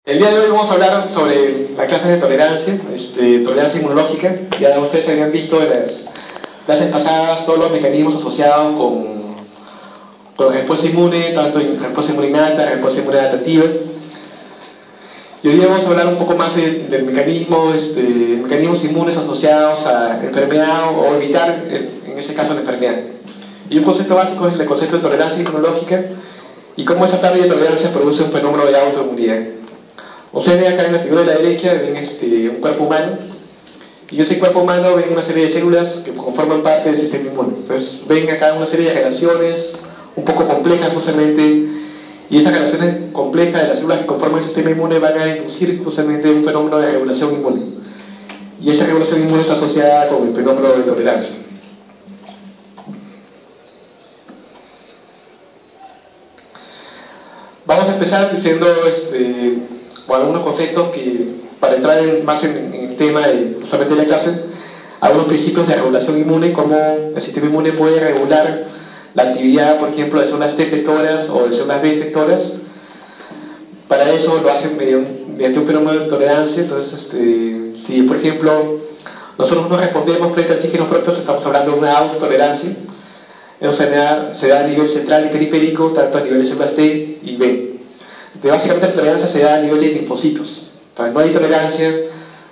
El día de hoy vamos a hablar sobre las clases de tolerancia, tolerancia inmunológica. Ya ustedes habían visto en las clases pasadas todos los mecanismos asociados con respuesta inmune, tanto en respuesta inmune innata, respuesta inmune adaptativa. Y hoy día vamos a hablar un poco más del mecanismos inmunes asociados a enfermedad o evitar, en este caso, la enfermedad. Y un concepto básico es el concepto de tolerancia inmunológica y cómo esa tabla de tolerancia produce un fenómeno de autoinmunidad. Ustedes ven acá en la figura de la derecha, ven un cuerpo humano, y en ese cuerpo humano ven una serie de células que conforman parte del sistema inmune. Entonces ven acá una serie de relaciones un poco complejas justamente, y esas relaciones complejas de las células que conforman el sistema inmune van a inducir justamente un fenómeno de regulación inmune. Y esta regulación inmune está asociada con el fenómeno de tolerancia. Vamos a empezar diciendo algunos conceptos que, para entrar más en el tema de justamente la clase, algunos principios de regulación inmune, cómo el sistema inmune puede regular la actividad, por ejemplo, de células T efectoras o de células B efectoras. Para eso lo hacen mediante un fenómeno de tolerancia. Entonces, si por ejemplo nosotros no respondemos frente a antígenos propios, estamos hablando de una autotolerancia. Eso se da a nivel central y periférico, tanto a nivel de células T y B. Básicamente la tolerancia se da a nivel de linfocitos. No hay tolerancia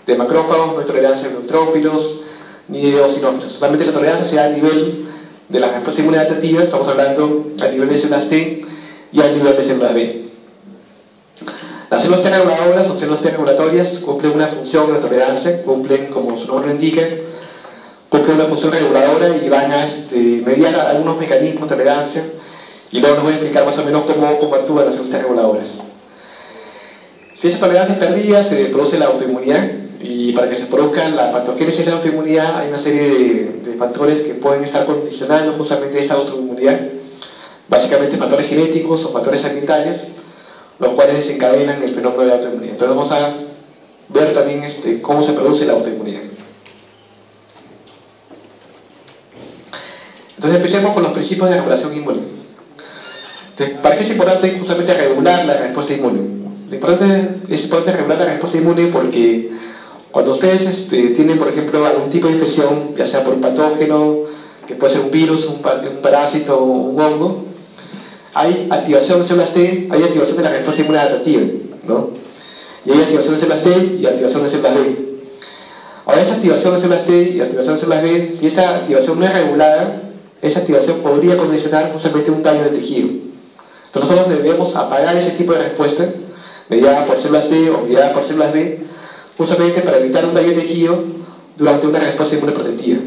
de macrófagos, no hay tolerancia de neutrófilos ni de eosinófilos. Solamente la tolerancia se da a nivel de la respuesta inmune adaptativa. Estamos hablando a nivel de células T y a nivel de células B. Las células T reguladoras o células T regulatorias cumplen una función de tolerancia, cumplen, como su nombre lo indica, cumplen una función reguladora y van a mediar algunos mecanismos de tolerancia. Y luego nos voy a explicar más o menos cómo actúan las células T reguladoras. Si esa tolerancia es perdida, se produce la autoinmunidad, y para que se produzca la patogénesis de la autoinmunidad hay una serie de factores que pueden estar condicionando justamente esta autoinmunidad, básicamente factores genéticos o factores ambientales, los cuales desencadenan el fenómeno de autoinmunidad. Entonces vamos a ver también cómo se produce la autoinmunidad. Entonces empecemos con los principios de regulación inmune. ¿Para qué es importante justamente regular la respuesta inmune? Es importante regular la respuesta inmune porque cuando ustedes tienen, por ejemplo, algún tipo de infección, ya sea por un patógeno, que puede ser un virus, un parásito o un hongo, hay activación de células T, hay activación de la respuesta inmune adaptativa, ¿no? Y hay activación de células T y activación de células B. Ahora, esa activación de células T y activación de células B, si esta activación no es regulada, esa activación podría condicionar justamente un daño del tejido. Entonces nosotros debemos apagar ese tipo de respuesta, mediada por células T o mediada por células B, justamente para evitar un daño de tejido durante una respuesta inmune protectiva.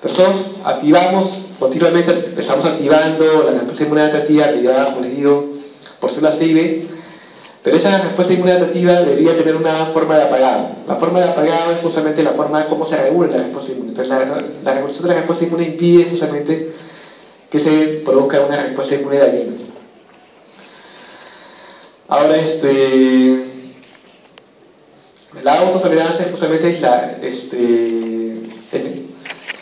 Nosotros activamos continuamente, estamos activando la respuesta inmune adaptativa mediada, como les digo, por células T y B, pero esa respuesta inmune adaptativa debería tener una forma de apagado. La forma de apagado es justamente la forma de cómo se regula la respuesta inmune. Entonces la regulación de la respuesta inmune impide justamente que se produzca una respuesta inmune dañina. Ahora, la autotolerancia justamente es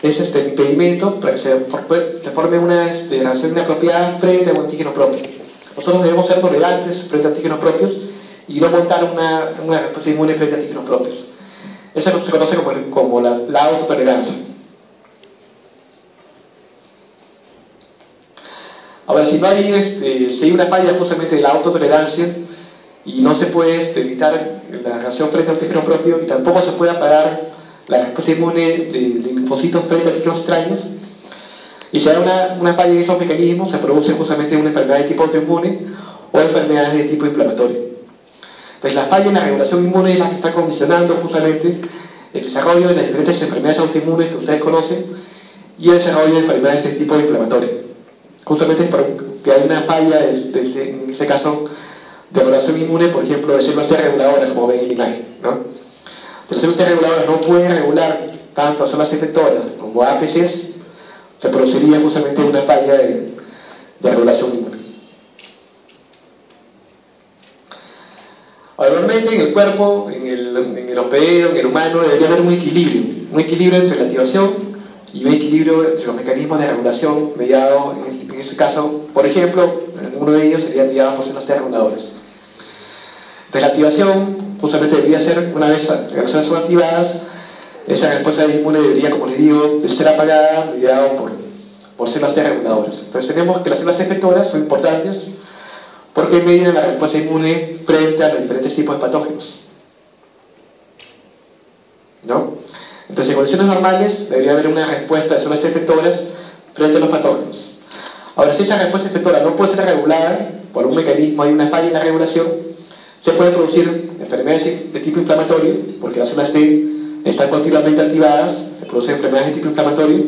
el impedimento para que se forme una reacción inapropiada frente a un antígeno propio. Nosotros debemos ser tolerantes frente a antígenos propios y no montar una respuesta inmune frente a antígenos propios. Eso se conoce como la autotolerancia. Ahora, si hay una falla justamente de la autotolerancia y no se puede evitar la reacción frente al antígeno propio y tampoco se puede apagar la respuesta inmune de linfocitos frente a antígenos extraños, y si hay una falla en esos mecanismos, se produce justamente una enfermedad de tipo autoinmune o enfermedades de tipo inflamatorio. Entonces la falla en la regulación inmune es la que está condicionando justamente el desarrollo de las diferentes enfermedades autoinmunes que ustedes conocen y el desarrollo de enfermedades de tipo inflamatorio. Justamente porque hay una falla, en este caso, de regulación inmune, por ejemplo, de células T reguladoras, como ven en la imagen, ¿no? Entonces, las células T reguladoras no pueden regular tanto a células efectoras como a APCs, se produciría justamente una falla de regulación inmune. Ahora, normalmente en el cuerpo, en el hospedero, en el humano, debería haber un equilibrio entre la activación y un equilibrio entre los mecanismos de regulación mediados, en este caso, por ejemplo, uno de ellos sería mediado por células T reguladoras. Entonces la activación justamente debería ser, una vez las reacciones son activadas, esa respuesta inmune debería, como les digo, de ser apagada mediado por células T reguladoras. Entonces tenemos que las células T efectoras son importantes porque miden la respuesta inmune frente a los diferentes tipos de patógenos, ¿no? Entonces en condiciones normales debería haber una respuesta de células T efectoras frente a los patógenos. Ahora, si esa respuesta efectora no puede ser regulada por un mecanismo, hay una falla en la regulación, se pueden producir enfermedades de tipo inflamatorio, porque las células T están continuamente activadas, se producen enfermedades de tipo inflamatorio,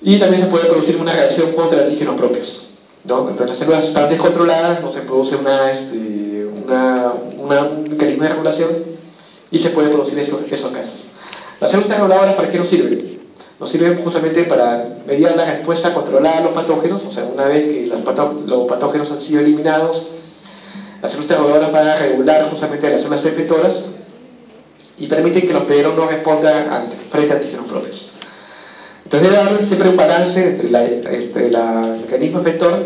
y también se puede producir una reacción contra antígenos propios, ¿no? Entonces las células están descontroladas, no se produce un mecanismo de regulación y se puede producir esos casos. Las células reguladoras, ¿para qué nos sirven? Nos sirven justamente para mediar la respuesta controlada a los patógenos, o sea, una vez que los patógenos han sido eliminados, las células reguladoras van a regular justamente las células efectoras y permiten que los pederos no respondan frente a antígenos propios. Entonces debe haber siempre un balance entre el mecanismo efector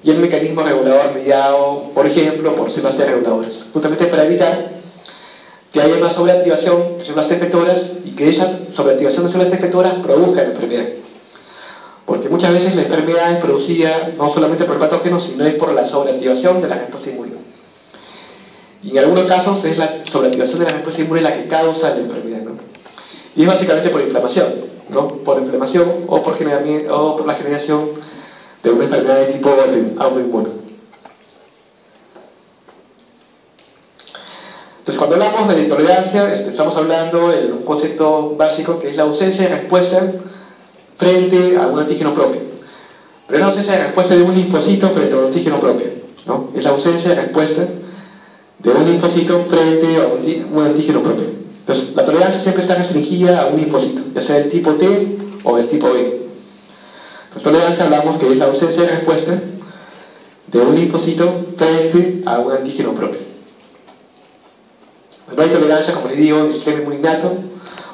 y el mecanismo regulador mediado, por ejemplo, por células T reguladoras, justamente para evitar que haya una sobreactivación de células T efectoras y que esa sobreactivación de células T efectoras produzca la enfermedad. Porque muchas veces la enfermedad es producida no solamente por patógenos, sino es por la sobreactivación de la respuesta inmune. Y en algunos casos es la sobreactivación de la respuesta inmune la que causa la enfermedad, ¿no? Y es básicamente por inflamación, ¿no? Por inflamación o por la generación de una enfermedad de tipo autoinmune. Entonces, cuando hablamos de intolerancia, estamos hablando de un concepto básico que es la ausencia de respuesta frente a un antígeno propio. Pero es la ausencia de respuesta de un linfocito frente a un antígeno propio, ¿no? Es la ausencia de respuesta de un linfocito frente a un antígeno propio. Entonces, la tolerancia siempre está restringida a un linfocito, ya sea del tipo T o del tipo B. Entonces, tolerancia hablamos que es la ausencia de respuesta de un linfocito frente a un antígeno propio. No hay tolerancia, como les digo, del sistema inmune innato,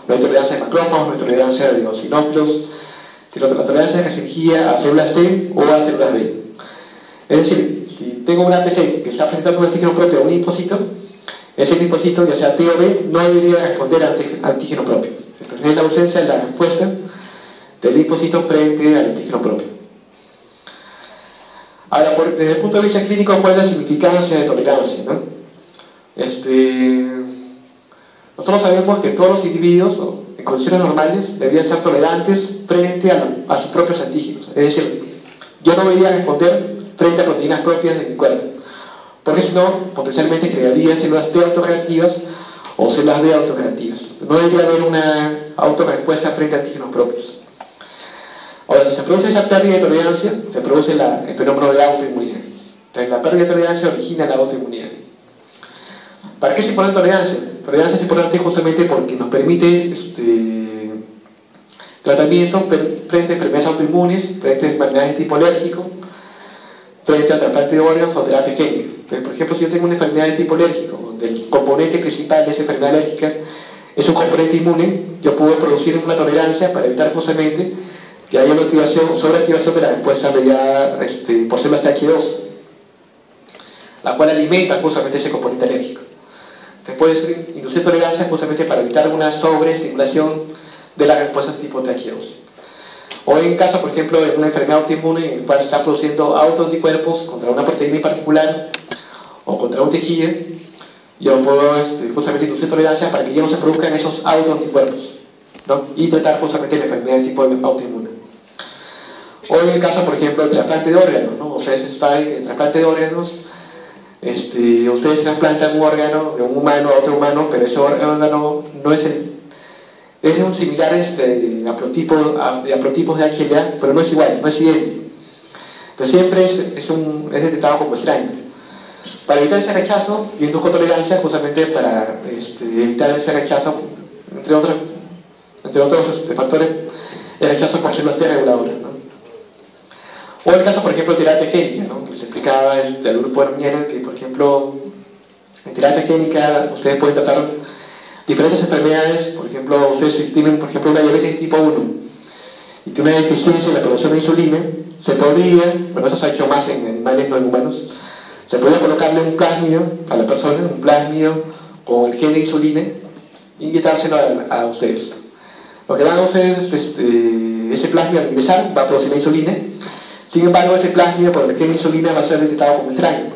no hay tolerancia de macrófagos, no hay tolerancia de eosinófilos, sino la tolerancia es restringida a células T o a células B. Es decir, si tengo una APC que está presentando un antígeno propio a un linfocito, ese linfocito, ya sea T o B, no debería responder al antígeno propio. Entonces es la ausencia de la respuesta del linfocito frente al antígeno propio. Ahora, desde el punto de vista clínico, ¿cuál es la significancia de tolerancia, ¿no? Nosotros sabemos que todos los individuos, en condiciones normales, deberían ser tolerantes frente a sus propios antígenos. Es decir, yo no debería responder frente a proteínas propias de mi cuerpo, porque si no, potencialmente crearía células T autorreactivas o células B autorreactivas. No debería haber una autorrespuesta frente a antígenos propios. Ahora, si se produce esa pérdida de tolerancia, se produce el fenómeno de autoinmunidad. Entonces, la pérdida de tolerancia origina la autoinmunidad. ¿Para qué es importante tolerancia? Tolerancia es importante justamente porque nos permite tratamiento frente a enfermedades autoinmunes, frente a enfermedades de tipo alérgico, frente a trasplante de órganos o terapia génica. Entonces, por ejemplo, si yo tengo una enfermedad de tipo alérgico, donde el componente principal de esa enfermedad alérgica es un componente inmune, yo puedo producir una tolerancia para evitar justamente que haya una activación o sobreactivación de la respuesta mediada por células TH2, la cual alimenta justamente ese componente alérgico. Entonces puede inducir tolerancia justamente para evitar una sobreestimulación de la respuesta tipo TH2. O en caso, por ejemplo, de una enfermedad autoinmune en la cual se está produciendo autoanticuerpos contra una proteína en particular o contra un tejido, yo puedo justamente inducir tolerancia para que ya no se produzcan esos autoanticuerpos, ¿no? Y tratar justamente la enfermedad de tipo autoinmune. O en el caso, por ejemplo, de trasplante de órganos, ¿no? Ustedes saben que el trasplante de órganos, ustedes trasplantan un órgano de un humano a otro humano, pero ese órgano no es es un similar de haplotipos de HLA, pero no es igual, no es idéntico. Entonces siempre es detectado como extraño. Para evitar ese rechazo, yo induzco tolerancia justamente para evitar ese rechazo, entre otros factores, el rechazo por células T reguladoras, ¿no? O el caso, por ejemplo, de terapia génica, ¿no? Que se explicaba el grupo de Herminiano, que, por ejemplo, en terapia génica ustedes pueden tratar diferentes enfermedades. Por ejemplo, ustedes tienen, por ejemplo, una diabetes tipo 1 y tienen una deficiencia en la producción de insulina, se podría, bueno, eso se ha hecho más en animales no en humanos, se puede colocarle un plásmido a la persona, un plásmido con el gen de insulina, y inyectárselo a ustedes. Lo que van a ustedes es ese plásmido al ingresar va a producir la insulina. Sin embargo, ese plásmido por el gen de insulina va a ser detectado como extraño.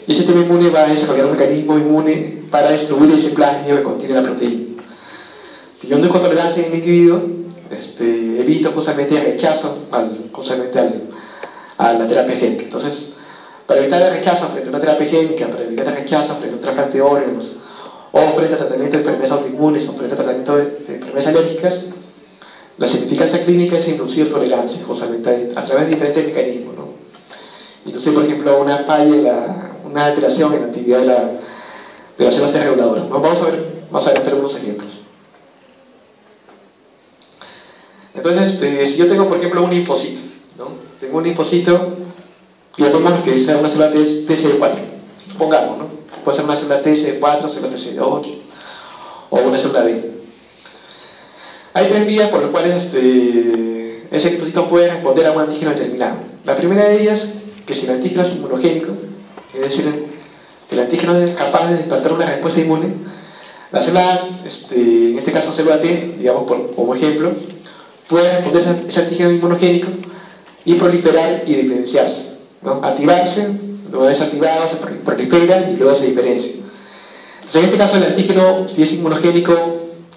Y ese sistema inmune va a desarrollar un mecanismo inmune para distribuir ese plásmido que contiene la proteína. Si yo tengo tolerancia en mi individuo, evito justamente el rechazo a la terapia génica. Entonces, para evitar el rechazo frente a una terapia génica, para evitar el rechazo frente a un trasplante de órganos, o frente a tratamiento de enfermedades autoinmunes, o frente a tratamiento de enfermedades alérgicas, la significancia clínica es inducir tolerancia, justamente a través de diferentes mecanismos, ¿no? Entonces, por ejemplo, una falla, una alteración en la actividad de las células T reguladoras, ¿no? Vamos a ver más adelante algunos ejemplos. Entonces, si yo tengo, por ejemplo, un linfocito, ¿no? Tengo un linfocito, digamos que sea una célula TCD4, supongamos, ¿no? Puede ser una célula TCD4, célula TCD8, o una célula B. Hay tres vías por las cuales ese linfocito puede responder a un antígeno determinado. La primera de ellas, que si el antígeno es inmunogénico, es decir, que el antígeno es capaz de despertar una respuesta inmune, la célula, en este caso célula T, digamos como ejemplo, puede responder a ese antígeno inmunogénico y proliferar y diferenciarse, ¿no? Activarse, luego desactivado, se prolifera y luego se diferencia. Entonces, en este caso el antígeno, si es inmunogénico,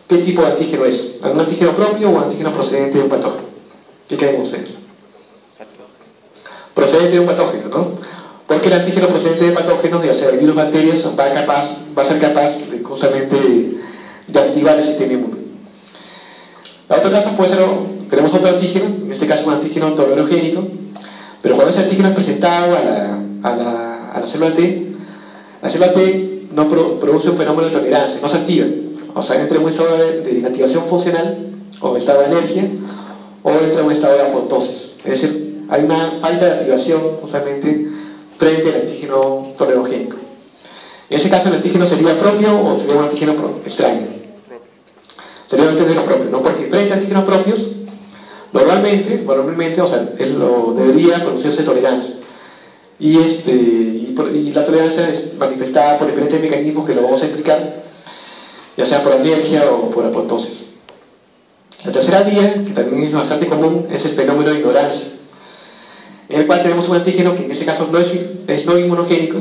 ¿qué tipo de antígeno es? ¿Un antígeno propio o un antígeno procedente de un patógeno? ¿Qué creen ustedes? Procedente de un patógeno, ¿no? Porque el antígeno procedente de patógenos, ya sea de virus o bacterias, va a ser capaz de, justamente de activar el sistema inmune. En otro caso puede ser, tenemos otro antígeno, en este caso un antígeno tolerogénico, pero cuando ese antígeno es presentado a la célula T no produce un fenómeno de tolerancia, no se activa. O sea, entra en un estado de inactivación funcional, o estado de alergia, o entra en un estado de apoptosis. Es decir, hay una falta de activación justamente frente al antígeno tolerogénico. En ese caso el antígeno sería propio o sería un antígeno extraño. Sería un antígeno propio, ¿no? Porque frente a antígenos propios, normalmente, o sea, debería producirse tolerancia. Y la tolerancia es manifestada por diferentes mecanismos que lo vamos a explicar, ya sea por alergia o por apoptosis. La tercera vía, que también es bastante común, es el fenómeno de ignorancia, en el cual tenemos un antígeno que en este caso no es no inmunogénico,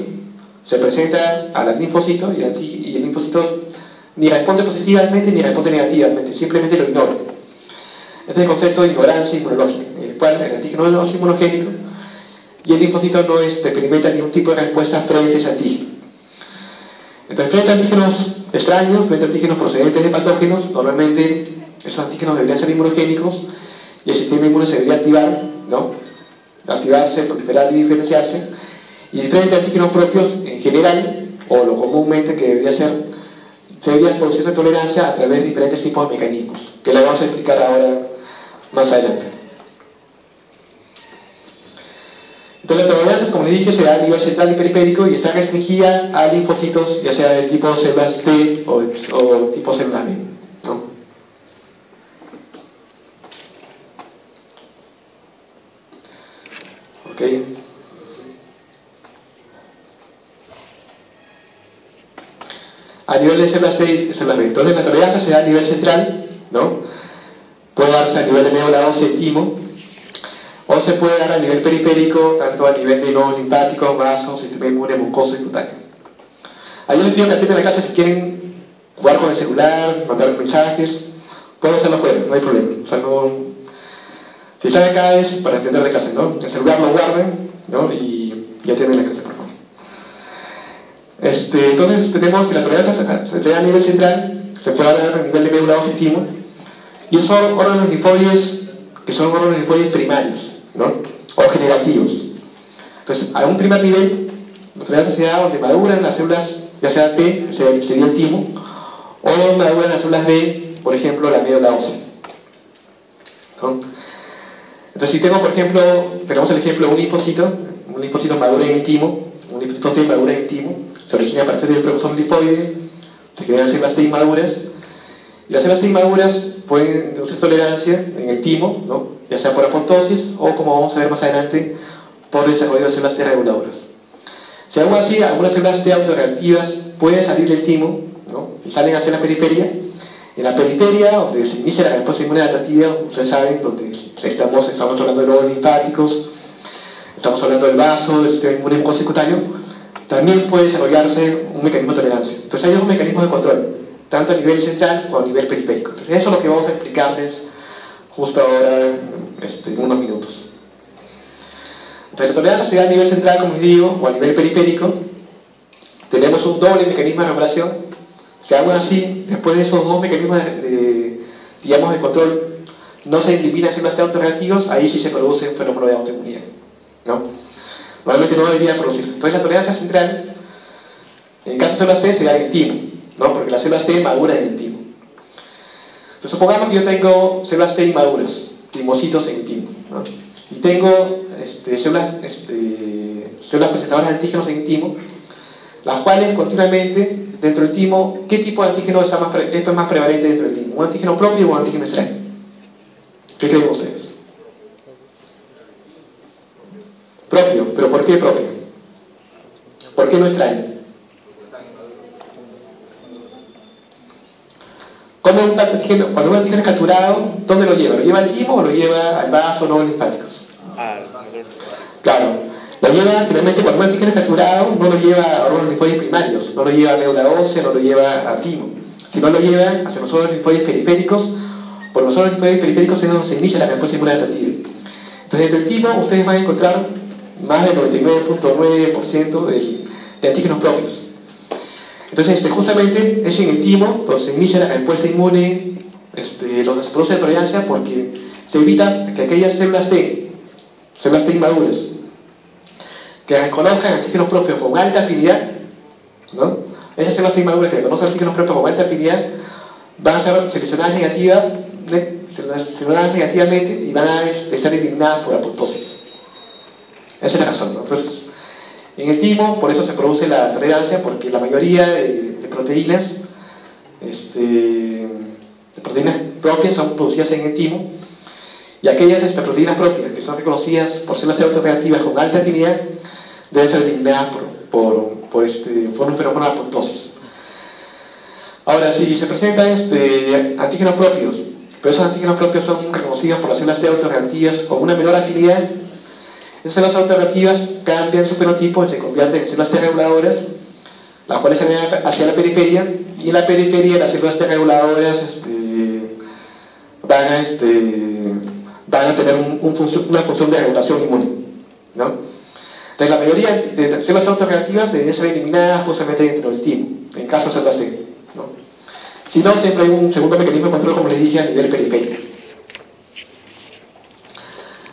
se presenta al linfocito y el linfocito ni responde positivamente ni responde negativamente, simplemente lo ignora. Este es el concepto de ignorancia inmunológica, en el cual el antígeno no es inmunogénico y el linfocito no experimenta ningún tipo de respuesta frente a ese antígeno. Entonces, frente a antígenos extraños, frente a antígenos procedentes de patógenos, normalmente esos antígenos deberían ser inmunogénicos y el sistema inmune se debería activar, ¿no? Activarse, proliferar y diferenciarse. Y frente a antígenos propios, en general, o lo comúnmente que debería producirse tolerancia a través de diferentes tipos de mecanismos, que lo vamos a explicar ahora más adelante. Entonces la tolerancia, como les dije, se da a nivel central y periférico y está restringida a linfocitos, ya sea de tipo células T o tipo células B, ¿no? Ok. A nivel de células T y células B. Entonces la tolerancia se da a nivel central, ¿no? Puede darse a nivel de médula ósea y timo, o se puede dar a nivel periférico, tanto a nivel de nodos linfáticos, vasos, sistema inmune, mucoso y cutáneo. Ahí les pido que atiendan la clase si quieren jugar con el celular, mandar mensajes, pueden hacerlo fuera, no hay problema. O sea, si están acá es para atender la clase, ¿no? El celular lo guarden, ¿no? Y atienden la clase, por favor. Entonces tenemos que la tolerancia se da a nivel central, se puede dar a nivel de médula ósea y timo, y esos órganos linfoides que son órganos linfoides primarios, ¿no? O generativos. Entonces, a un primer nivel, la tolerancia se da donde maduran las células, ya sea T, que sería el timo, o donde maduran las células B, por ejemplo, la médula ósea, ¿no? Entonces, si tengo, por ejemplo, tenemos el ejemplo de un linfocito madura en el timo, un linfocito T madura en el timo, se origina a partir del peroxón linfoide, se crean células T inmaduras, y las células T inmaduras pueden introducir tolerancia en el timo, ¿no? Ya sea por apoptosis o, como vamos a ver más adelante, por desarrollo de células T reguladoras. Si aún así algunas células T autoreactivas pueden salir del timo, ¿no? Y salen hacia la periferia. En la periferia, donde se inicia la respuesta inmune adaptativa, ustedes saben, donde estamos hablando de glóbulos linfáticos, estamos hablando del vaso, del sistema inmune mucocutáneo, también puede desarrollarse un mecanismo de tolerancia. Entonces hay dos mecanismos de control, tanto a nivel central como a nivel periférico. Entonces eso es lo que vamos a explicarles justo ahora en unos minutos. Entonces la tolerancia se da a nivel central, como les digo, o a nivel periférico. Tenemos un doble mecanismo de regulación. Si aún así, después de esos dos mecanismos digamos, de control, no se eliminan células T autorreactivos, ahí sí se produce un fenómeno de autoinmunidad, ¿no? Normalmente no debería producirse. Entonces la tolerancia central, en caso de células T, se da en el timo, ¿no? Porque las células T maduran en el timo. Entonces supongamos que yo tengo células T inmaduras, timocitos en el timo, ¿no? Y tengo células presentadoras de antígenos en el timo, las cuales continuamente dentro del timo, ¿qué tipo de antígeno esto es más prevalente dentro del timo? ¿Un antígeno propio o un antígeno extraño? ¿Qué creen ustedes? Propio, pero ¿por qué propio? ¿Por qué no extraño? Cuando un antígeno es capturado, ¿dónde lo lleva? ¿Lo lleva al timo o lo lleva al vaso o no linfáticos? Claro. Lo lleva, finalmente, cuando un antígeno es capturado, no lo lleva a órganos linfoides primarios, no lo lleva a médula ósea, no lo lleva a timo, sino lo lleva hacia los órganos linfoides periféricos. Por los órganos linfoides periféricos es donde se inicia la respuesta inmune adaptativa. Entonces, dentro del timo, ustedes van a encontrar más del 99.9% de antígenos propios. Entonces, justamente es en el timo donde se inicia la respuesta inmune, donde se produce tolerancia, porque se evita que aquellas células T inmaduras, que reconozcan antígenos propios con alta afinidad, ¿no? Esas células T inmaduras que reconocen antígenos propios con alta afinidad van a ser seleccionadas negativamente y van a ser eliminadas por apoptosis. Esa es la razón, ¿no? Entonces, en el timo, por eso se produce la tolerancia, porque la mayoría de proteínas propias son producidas en el timo, y aquellas proteínas propias que son reconocidas por células autorreactivas con alta afinidad deben ser eliminadas por un fenómeno de apoptosis. Ahora, si se presentan antígenos propios, pero esos antígenos propios son reconocidos por las células T autorreactivas con una menor afinidad, esas células autorreactivas cambian su fenotipo y se convierten en células T reguladoras, las cuales se van hacia la periferia, y en la periferia las células T reguladoras van a tener una función de regulación inmune, ¿no? Entonces la mayoría de células autorreactivas deben ser eliminadas justamente dentro del timo, en caso de células T, ¿no? Si no, siempre hay un segundo mecanismo de control, como les dije, a nivel periférico.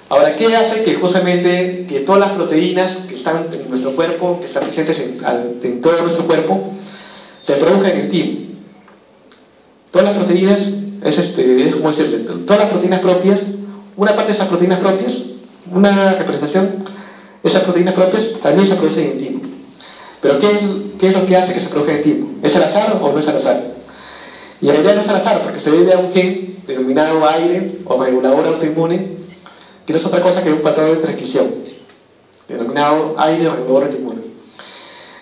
Ahora, ¿qué hace que justamente que todas las proteínas que están en nuestro cuerpo, que están presentes en todo nuestro cuerpo, se produzcan en el timo? Todas las proteínas, es como decirle, todas las proteínas propias, una parte de esas proteínas propias, una representación de esas proteínas propias también se producen en el timo. Pero ¿qué es lo que hace que se produzca en el timo? ¿Es al azar o no es al azar? Y en realidad no es al azar, porque se debe a un gen denominado aire o regulador autoinmune, que no es otra cosa que un patrón de transcripción, denominado aire o regulador autoinmune.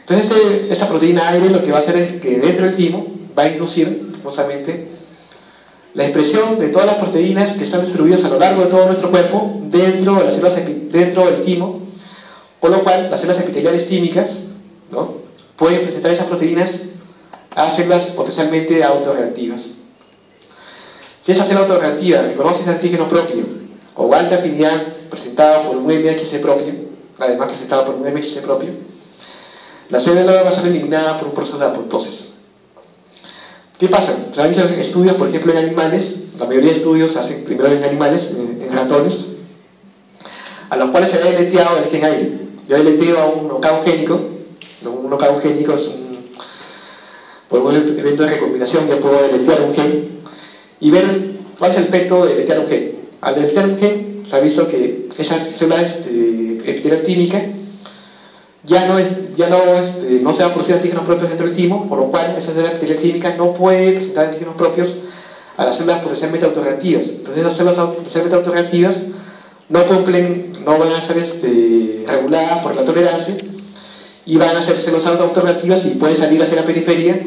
Entonces esta proteína aire lo que va a hacer es que dentro del timo va a inducir, justamente, la expresión de todas las proteínas que están distribuidas a lo largo de todo nuestro cuerpo dentro del timo, con lo cual las células epiteliales tímicas, ¿no?, pueden presentar esas proteínas a células potencialmente autorreactivas. Si esa célula autorreactiva reconoce ese antígeno propio o alta afinidad presentado por un MHC propio, además presentado por un MHC propio, la célula va a ser eliminada por un proceso de apoptosis. ¿Qué pasa? Se han hecho estudios, por ejemplo, en animales, la mayoría de estudios se hacen primero en animales, en ratones, a los cuales se ha deleteado el gen aire. Yo deleteo a un knockout génico. Un knockout génico es por un evento de recombinación, yo puedo deletear un gen y ver cuál es el efecto de deletear un gen. Al deletear un gen, se ha visto que esa célula epitelial tímica no se va a producir antígenos propios dentro del timo, por lo cual esa célula epitelial tímica no puede presentar antígenos propios a las células potencialmente autorreactivas. Entonces esas células potencialmente autorreactivas no van a ser reguladas por la tolerancia, y van a hacerse los autoreactivas y pueden salir hacia la periferia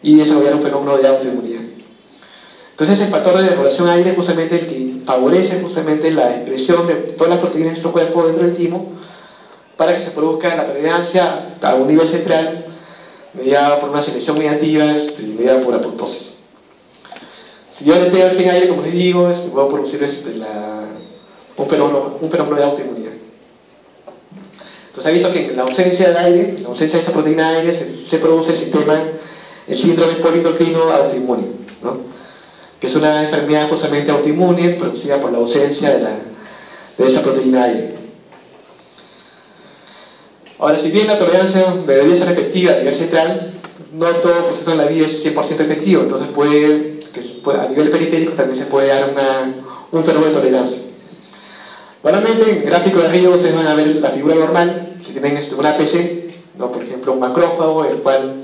y desarrollar un fenómeno de autoinmunidad. Entonces el factor de regulación aire es justamente el que favorece justamente la expresión de todas las proteínas de nuestro cuerpo dentro del timo para que se produzca la tolerancia a un nivel central mediada por una selección mediativa mediada por apoptosis. Si yo le pego el gen aire, como les digo, puedo producir un fenómeno de autoinmunidad. Entonces ha visto que en la ausencia de aire, en la ausencia de esa proteína de aire, se produce el síndrome politocrino autoinmune, ¿no? Que es una enfermedad justamente autoinmune producida por la ausencia de esta proteína aire. Ahora, si bien la tolerancia debería ser efectiva a nivel central, no todo proceso en la vida es 100% efectivo, entonces a nivel periférico también se puede dar un fenómeno de tolerancia. Normalmente en el gráfico de arriba ustedes van a ver la figura normal, si tienen una APC, ¿no? Por ejemplo un macrófago, el cual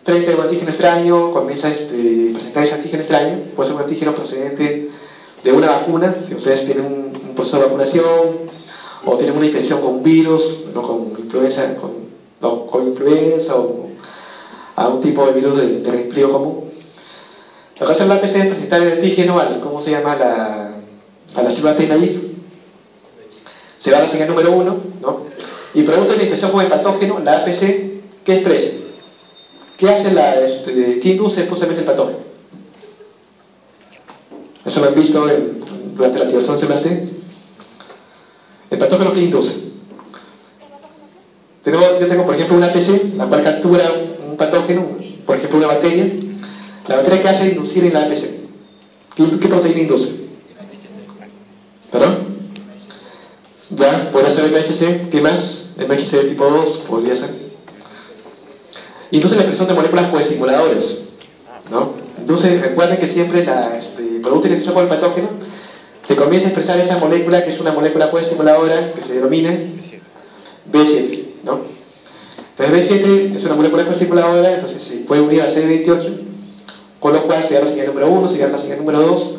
frente a un antígeno extraño comienza a presentar ese antígeno extraño, puede ser un antígeno procedente de una vacuna, si ustedes tienen un proceso de vacunación o tienen una infección con un virus, ¿no? con influenza o a un tipo de virus de resfrío común. Lo que hace la APC es presentar el antígeno a la célula T naive. Se va a la señal número 1, ¿no? Y pregunta la infección con el patógeno, la APC, ¿qué expresa? ¿Qué hace ¿qué induce justamente el patógeno? Eso lo han visto durante la activación de células T. ¿El patógeno qué induce? Yo tengo, por ejemplo, una APC, la cual captura un patógeno, por ejemplo, una bacteria. La bacteria que hace es inducir en la APC. ¿Qué proteína induce? ¿Perdón? Ya, puede ser MHC, ¿qué más? MHC de tipo 2, podría ser. Y entonces la expresión de moléculas coestimuladoras, ¿no? Entonces recuerden que siempre producto de infección con el patógeno se comienza a expresar esa molécula que es una molécula coestimuladora que se denomina B7, ¿no? Entonces B7 es una molécula coestimuladora, entonces se puede unir a CD28, con lo cual se da la señal número 1, se da la señal número 2,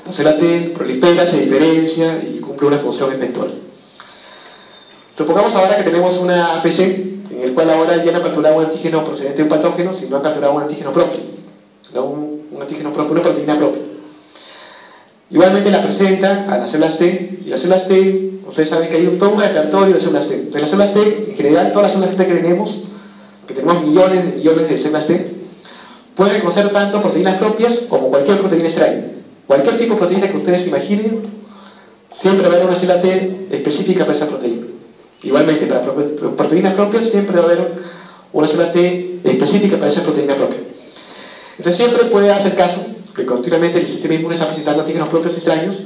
la célula T prolifera, se diferencia y cumple una función efectual. Supongamos ahora que tenemos una APC en el cual ahora ya no ha capturado un antígeno procedente de un patógeno, sino ha capturado un antígeno propio, ¿no? un antígeno propio, una proteína propia. Igualmente la presenta a las células T, y las células T, ustedes saben que hay todo un repertorio de células T. Entonces las células T, en general todas las células T que tenemos millones de células T, pueden reconocer tanto proteínas propias como cualquier proteína extraña. Cualquier tipo de proteína que ustedes imaginen, siempre va a haber una célula T específica para esa proteína. Igualmente, para proteínas propias siempre va a haber una célula T específica para esa proteína propia. Entonces siempre puede hacer caso que continuamente el sistema inmune está presentando antígenos propios extraños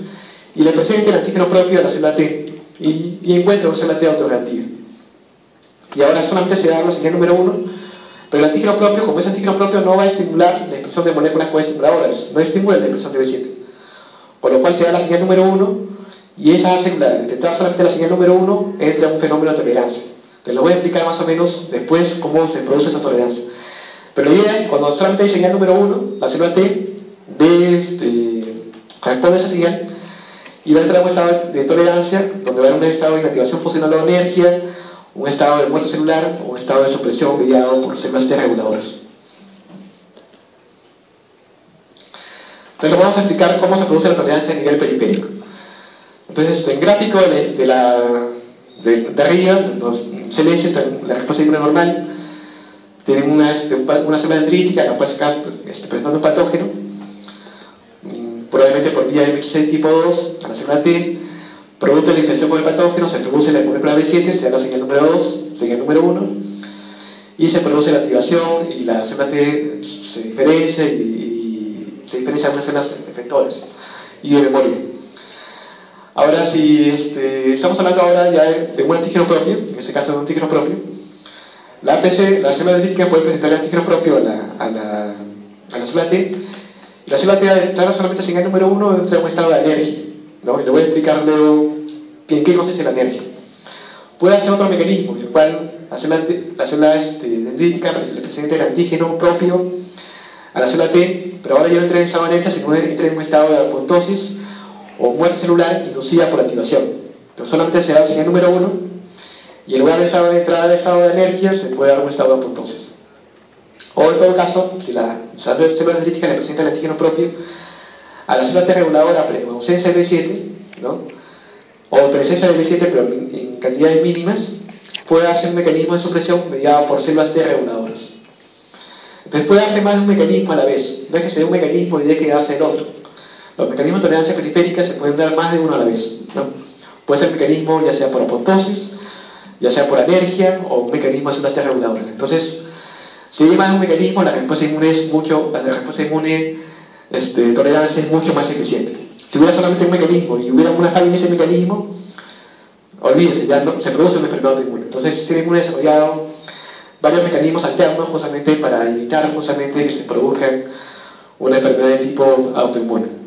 y le presente el antígeno propio a la célula T y encuentra una célula T autoreactiva. Y ahora solamente se da la señal número 1, pero el antígeno propio, como ese antígeno propio no va a estimular la expresión de moléculas coestimuladoras, no estimula la expresión de B7. Por lo cual se da la señal número 1 y esa célula, al detectar solamente la señal número 1, entra en un fenómeno de tolerancia. Te lo voy a explicar más o menos después cómo se produce esa tolerancia. Pero la idea es que cuando solamente hay señal número 1, la célula T responde a esa señal y va a entrar a un estado de tolerancia, donde va a haber un estado de inactivación funcional de energía, un estado de muerte celular o un estado de supresión mediado por células T reguladoras. Entonces vamos a explicar cómo se produce la tolerancia a nivel periférico. Entonces, en gráfico de arriba, los celestes, la respuesta inmune normal, tienen una célula dendrítica, la cual se está presentando un patógeno, probablemente por vía MHC de tipo 2, a la célula T, producto de la infección con el patógeno, se produce la molécula B7, se da la señal número 2, señal número 1, y se produce la activación y la célula T se diferencia y se diferencia en unas células efectoras y de memoria. Ahora, si estamos hablando ahora ya de un antígeno propio, en este caso de un antígeno propio, la APC, la célula dendrítica, puede presentar el antígeno propio a la célula T, y la célula T, al detectar solamente señal número 1, entra en un estado de alergia, ¿no? Y le voy a explicar luego en qué consiste la alergia. Puede hacer otro mecanismo, en el cual la célula dendrítica le presenta el antígeno propio a la célula T, pero ahora ya no entra en estado de alergia, sino entra en un estado de apoptosis o muerte celular inducida por activación. Entonces solamente se da la señal número 1 y en lugar de estado de entrada de estado de anergia se puede dar un estado de apoptosis. O en todo caso, si la célula dendrítica le presenta el antígeno propio a la célula T reguladora pero en ausencia de B7, ¿no? O en presencia de B7 pero en cantidades mínimas, puede hacer un mecanismo de supresión mediado por células T reguladoras. Entonces puede hacer más de un mecanismo a la vez. No es que se dé un mecanismo y de que hace el otro. Los mecanismos de tolerancia periférica se pueden dar más de uno a la vez, ¿no? Puede ser un mecanismo ya sea por apoptosis, ya sea por alergia o un mecanismo de células T reguladoras. Entonces, si hay más de un mecanismo, la respuesta inmune tolerancia es mucho más eficiente. Si hubiera solamente un mecanismo y hubiera una falla en ese mecanismo, olvídense, ya no, se produce un enfermedad autoinmune. Entonces el sistema inmune ha desarrollado varios mecanismos alternos justamente para evitar justamente que se produzca una enfermedad de tipo autoinmune.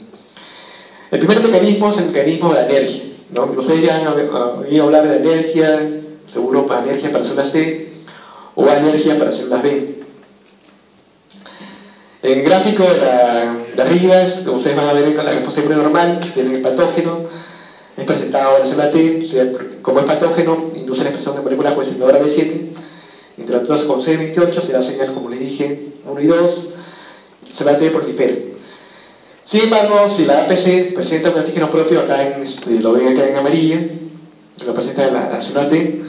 El primer mecanismo es el mecanismo de alergia, ¿no? Ustedes ya han oído hablar de alergia, seguro para alergia para células T o alergia para células B. En el gráfico de arriba, ustedes van a ver la respuesta inmune normal, tienen el patógeno, es presentado en la célula T, como es patógeno, induce la expresión de moléculas coestimuladoras B7, interactúa con CD28, se da señal, como les dije, 1 y 2, célula T prolifera. Sin embargo, si la APC presenta un antígeno propio, acá lo ven acá en amarilla, que lo presenta en la célula T,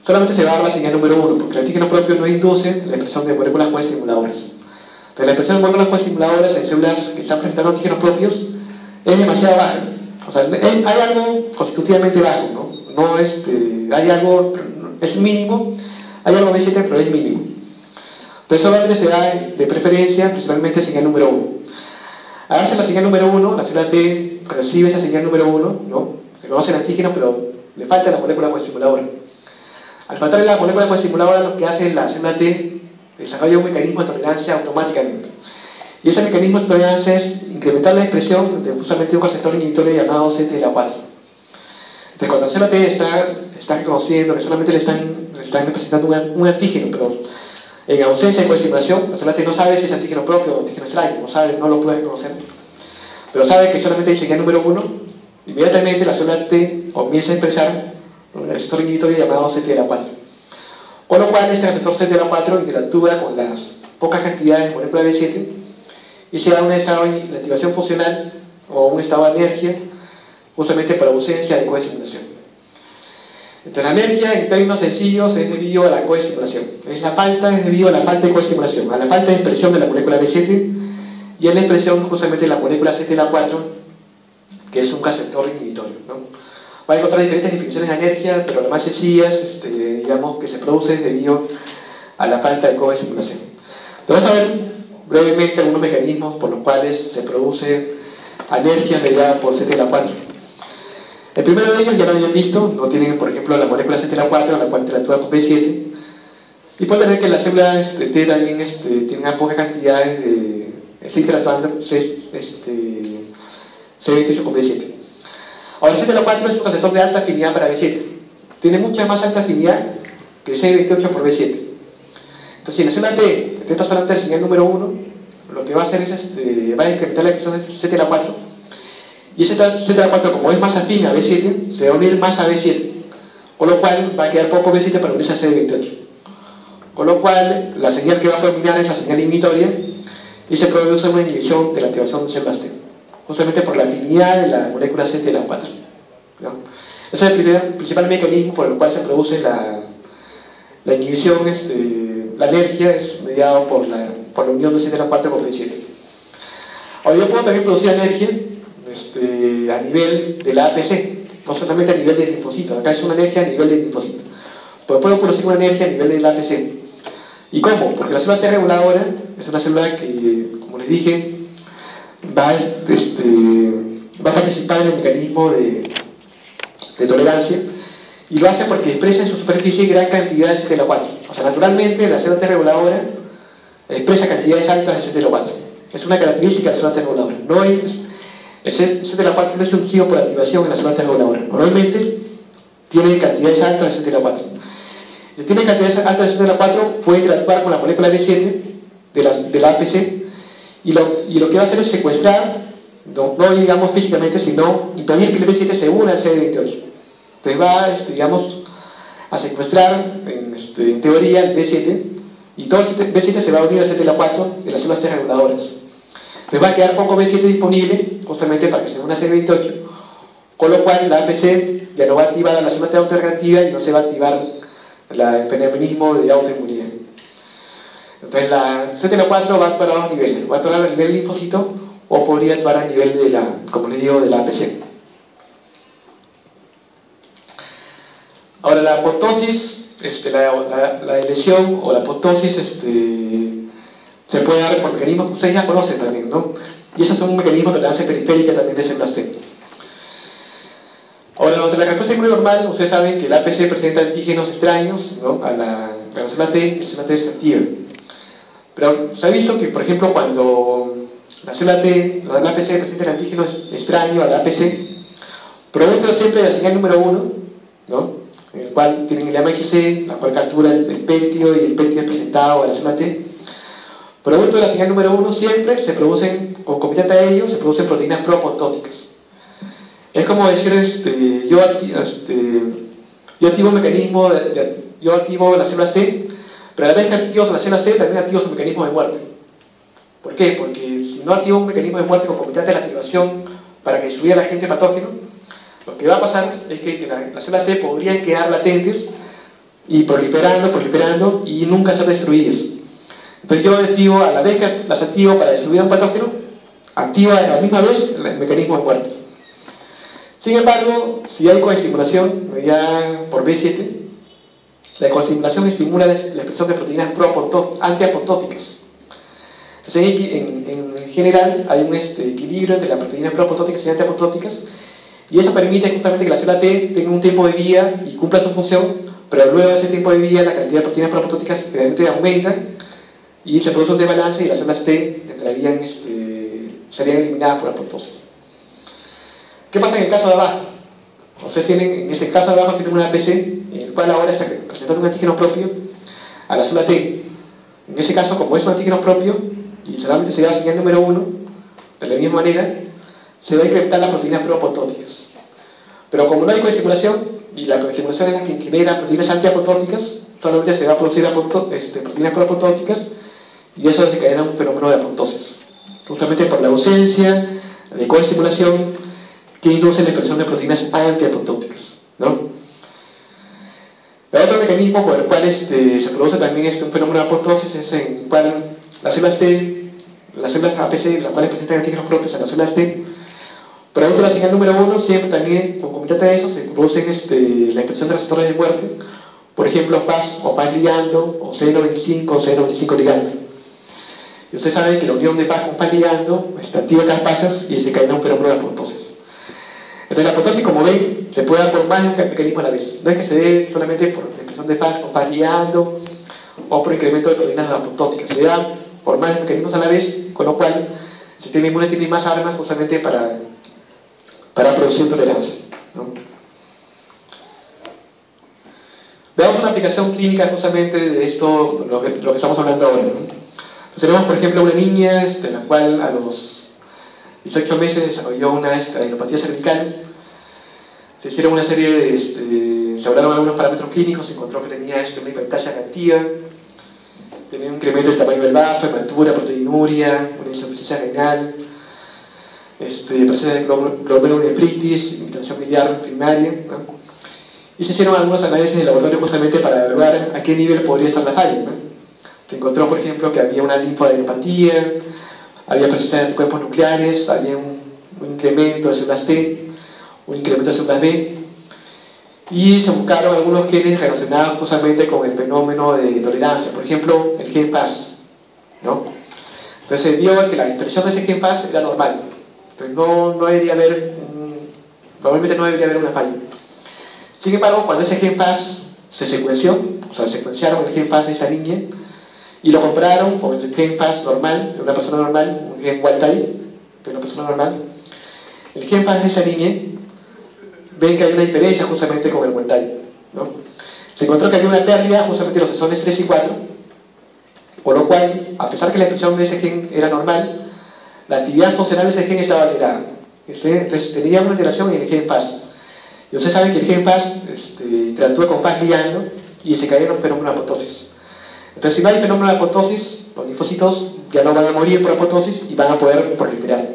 solamente se va a dar la señal número 1, porque el antígeno propio no induce la expresión de moléculas coestimuladoras. Entonces la expresión de moléculas coestimuladoras en células que están presentando antígenos propios es demasiado baja. O sea, hay algo constitutivamente bajo, ¿no? Hay algo, es mínimo, hay algo B7, pero es mínimo. Entonces solamente se da de preferencia, principalmente señal número 1. Al darse la señal número 1, la célula T recibe esa señal número 1, ¿no? Se conoce el antígeno, pero le falta la molécula coestimuladora. Al faltarle la molécula coestimuladora, lo que hace la célula T desarrolla un mecanismo de tolerancia automáticamente. Y ese mecanismo de tolerancia es incrementar la expresión de justamente un receptor inhibitorio llamado CTLA4. Entonces, cuando la célula T está reconociendo que solamente le están representando un antígeno, pero en ausencia de coestimulación, la célula T no sabe si es antígeno propio o antígeno extraño, no lo puede reconocer, pero sabe que solamente hay señal número 1, inmediatamente la célula T comienza a expresar un receptor inhibitorio llamado CTLA4. Con lo cual, este receptor CTLA4 interactúa con las pocas cantidades de molécula B7 y se da un estado de activación funcional o un estado de alergia, justamente por ausencia de coestimulación. Entonces, la alergia, en términos sencillos, es debido a la coestimulación. Es debido a la falta de coestimulación, a la falta de expresión de la molécula B7 y a la expresión justamente de la molécula CTLA4, que es un receptor inhibitorio, ¿no? Va a encontrar diferentes definiciones de alergia, pero las más sencillas, digamos, que se produce debido a la falta de coestimulación. Vamos a ver brevemente algunos mecanismos por los cuales se produce alergia mediada por CTLA4. El primero de ellos ya lo habían visto, no tienen, por ejemplo, la molécula CTLA4, la cual interactúa con B7, y pueden tener que las células T también tienen una poca cantidad de... está interactuando C28 con B7. Ahora, CTLA4 es un receptor de alta afinidad para B7. Tiene mucha más alta afinidad que C28 por B7. Entonces, si la célula T detecta solamente el señal número 1, lo que va a hacer es va a incrementar la expresión de CTLA4. Y ese CTLA4, como es más afín a B7, se va a unir más a B7. Con lo cual, va a quedar poco B7 para unirse a CD28. Con lo cual, la señal que va a predominar es la señal inhibitoria y se produce una inhibición de la activación de células T, justamente por la afinidad de la molécula CTLA4, ¿no? Ese es el principal mecanismo por el cual se produce la inhibición, la alergia es mediado por la unión de CTLA4 con B7. Ahora, yo puedo también producir alergia a nivel de la APC, no solamente a nivel del linfocito. Acá es una alergia a nivel del linfocito, pero puedo producir una alergia a nivel del APC. ¿Y cómo? Porque la célula T reguladora es una célula que, como les dije, va a participar en el mecanismo de tolerancia, y lo hace porque expresa en su superficie gran cantidad de CTLA4. O sea, naturalmente la célula T reguladora expresa cantidades altas de CTLA4. Es una característica de la célula T reguladora. El CTLA4 no es inducido por activación en la célula T reguladora. Normalmente tiene cantidades altas de CTLA4. Si tiene cantidades altas de CTLA4, puede interactuar con la molécula B7 de la APC, y lo que va a hacer es secuestrar, no digamos físicamente, sino impedir que el B7 se una al CD28. Entonces va, digamos, a secuestrar, en teoría, el B7, y todo el B7 se va a unir al CTLA4 de las células T reguladoras. Entonces va a quedar poco B7 disponible, justamente para que se una CD28, con lo cual la APC ya no va a activar a la célula T autoreactiva y no se va a activar el mecanismo de autoinmunidad. Entonces la CTLA4 va a actuar a dos niveles, va a actuar a nivel linfocito o podría actuar a nivel de la, como les digo, de la APC. Ahora la apoptosis, la lesión o la apoptosis se puede dar por mecanismos que ustedes ya conocen también, ¿no? Y esos son un mecanismo de tolerancia periférica también de células T. Ahora, durante la respuesta inmune normal, ustedes saben que la APC presenta antígenos extraños, ¿no? a la célula T, y la célula T se activa. Pero se ha visto que, por ejemplo, cuando la célula T, la APC presenta el antígeno extraño a la APC, producto siempre de la señal número 1, ¿no? En el cual tienen el MHC, la cual captura el péptido y el péptido presentado a la célula T. Producto de la señal número 1 siempre se producen, concomitante a ello, se producen proteínas pro-apoptóticas. Es como decir, yo activo un mecanismo, yo activo las células T, pero a la vez que activo las células T, también activo su mecanismo de muerte. ¿Por qué? Porque si no activo un mecanismo de muerte concomitante a la activación para que destruya al agente patógeno, lo que va a pasar es que las células T podrían quedar latentes y proliferando y nunca ser destruidas. Entonces yo activo, a la vez que las activo para destruir a un patógeno, activa a la misma vez el mecanismo de muerte. Sin embargo, si hay coestimulación ya por B7, la coestimulación estimula la expresión de proteínas antiapoptóticas. Entonces, en general, hay un equilibrio entre las proteínas pro-apoptóticas y antiapoptóticas, y eso permite justamente que la célula T tenga un tiempo de vida y cumpla su función, pero luego de ese tiempo de vida la cantidad de proteínas pro-apoptóticas realmente aumenta y se produce un desbalance y las células T serían eliminadas por apoptosis. ¿Qué pasa en el caso de abajo? Ustedes tienen, en este caso de abajo tienen una APC, en el cual ahora está presentando un antígeno propio a la célula T. En ese caso, como es un antígeno propio, y solamente se da la señal número 1, de la misma manera, se va a incrementar las proteínas pro-apoptóticas. Pero como no hay coestimulación, y la coestimulación es la que genera proteínas antiapoptóticas, solamente se va a producir proteínas pro-apoptóticas, y eso desencadena un fenómeno de apoptosis. Justamente por la ausencia de coestimulación que induce la expresión de proteínas antiapoptóticas, ¿no? El otro mecanismo por el cual se produce también un fenómeno de apoptosis es en el cual las células T, las células APC, las cuales presentan antígenos propios a las células T, producto de la señal número 1, siempre también concomitante a eso se producen la expresión de receptores de muerte, por ejemplo PAS o PAS ligando, o C95 o C95 ligando. Y ustedes saben que la unión de PAS con PAS ligando activa caspasas y se cae un fenómeno de apoptosis. Entonces la apoptosis, como ven, se puede dar por más de un mecanismo a la vez. No es que se dé solamente por la expresión de PAS o PAS ligando o por incremento de proteínas apoptóticas. Se da por más de mecanismos a la vez, con lo cual el sistema inmune tiene más armas justamente para producir tolerancia, ¿no? Veamos una aplicación clínica justamente de esto, lo que estamos hablando ahora, ¿no? Entonces, tenemos, por ejemplo, una niña la cual a los 18 meses desarrolló una adenopatia cervical. Se hicieron una serie de, se evaluaron algunos parámetros clínicos, se encontró que tenía una hiperplasia reactiva, tenía un incremento del tamaño del vaso, hematura, proteinuria, una insuficiencia renal, presencia de glomerulonefritis, infiltración biliar primaria, ¿no? Y se hicieron algunos análisis de laboratorio justamente para evaluar a qué nivel podría estar la falla, ¿no? Se encontró, por ejemplo, que había una linfoadenopatía, había presencia de anticuerpos nucleares, había un incremento de células T, un incremento de células B, y se buscaron algunos genes relacionados justamente con el fenómeno de tolerancia, por ejemplo, el gen PAS, ¿no? Entonces se vio que la expresión de ese gen PAS era normal, entonces no debería haber, probablemente no debería haber una falla. Sin embargo, cuando ese gen PAS se secuenció, o sea, secuenciaron el gen PAS de esa niña, y lo compararon con el gen PAS normal, de una persona normal, un gen wild type, de una persona normal, el gen PAS de esa niña, ven que hay una diferencia justamente con el wild type, ¿no? Se encontró que había una pérdida justamente de los exones 3 y 4, por lo cual, a pesar que la expresión de ese gen era normal, la actividad funcional de ese gen estaba alterada. Entonces tenía una alteración en el gen PAS. Y ustedes saben que el gen FAS interactúa con FAS ligando y se cae en un fenómeno de apoptosis. Entonces, si no hay fenómeno de apoptosis, los linfocitos ya no van a morir por apoptosis y van a poder proliferar.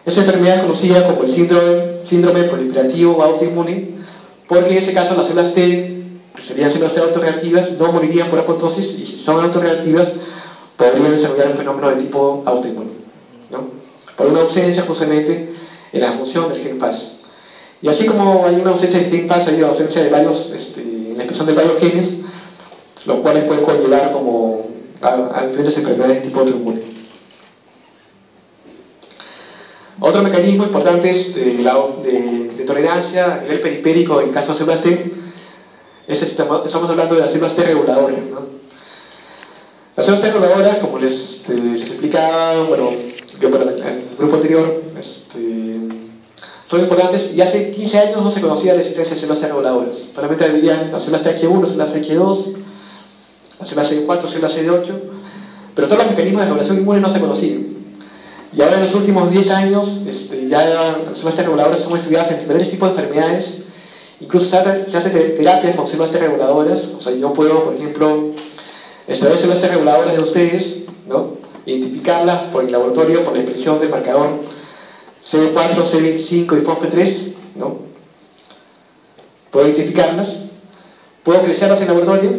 Esta enfermedad es conocida como el síndrome proliferativo autoinmune, porque en este caso las células T, que serían células T autorreactivas, no morirían por apoptosis, y si son autorreactivas, podrían desarrollar un fenómeno de tipo autoinmune, ¿no? Por una ausencia justamente en la función del gen FAS. Y así como hay una ausencia del gen FAS, hay una ausencia de varios, en la expresión de varios genes, los cuales pueden conllevar como a diferentes enfermedades de tipo autoinmune. Otro mecanismo importante de tolerancia a nivel periférico en caso de células T estamos hablando de las células T reguladoras, ¿no? Las células T reguladoras, como les explicaba, bueno, yo para el grupo anterior, son importantes, y hace 15 años no se conocía la existencia de células T reguladoras. Solamente había las células TH1, células TH2, las células CD4, células CD8, pero todos los mecanismos de regulación inmune no se conocían. Y ahora en los últimos 10 años ya las células T reguladoras son estudiadas en diferentes tipos de enfermedades. Incluso se hacen terapias con células T reguladoras. O sea, yo puedo, por ejemplo, extraer células T reguladoras de ustedes, ¿no? Identificarlas por el laboratorio por la expresión del marcador CD4, C25 y FOXP3, ¿no? Puedo identificarlas, puedo crecerlas en el laboratorio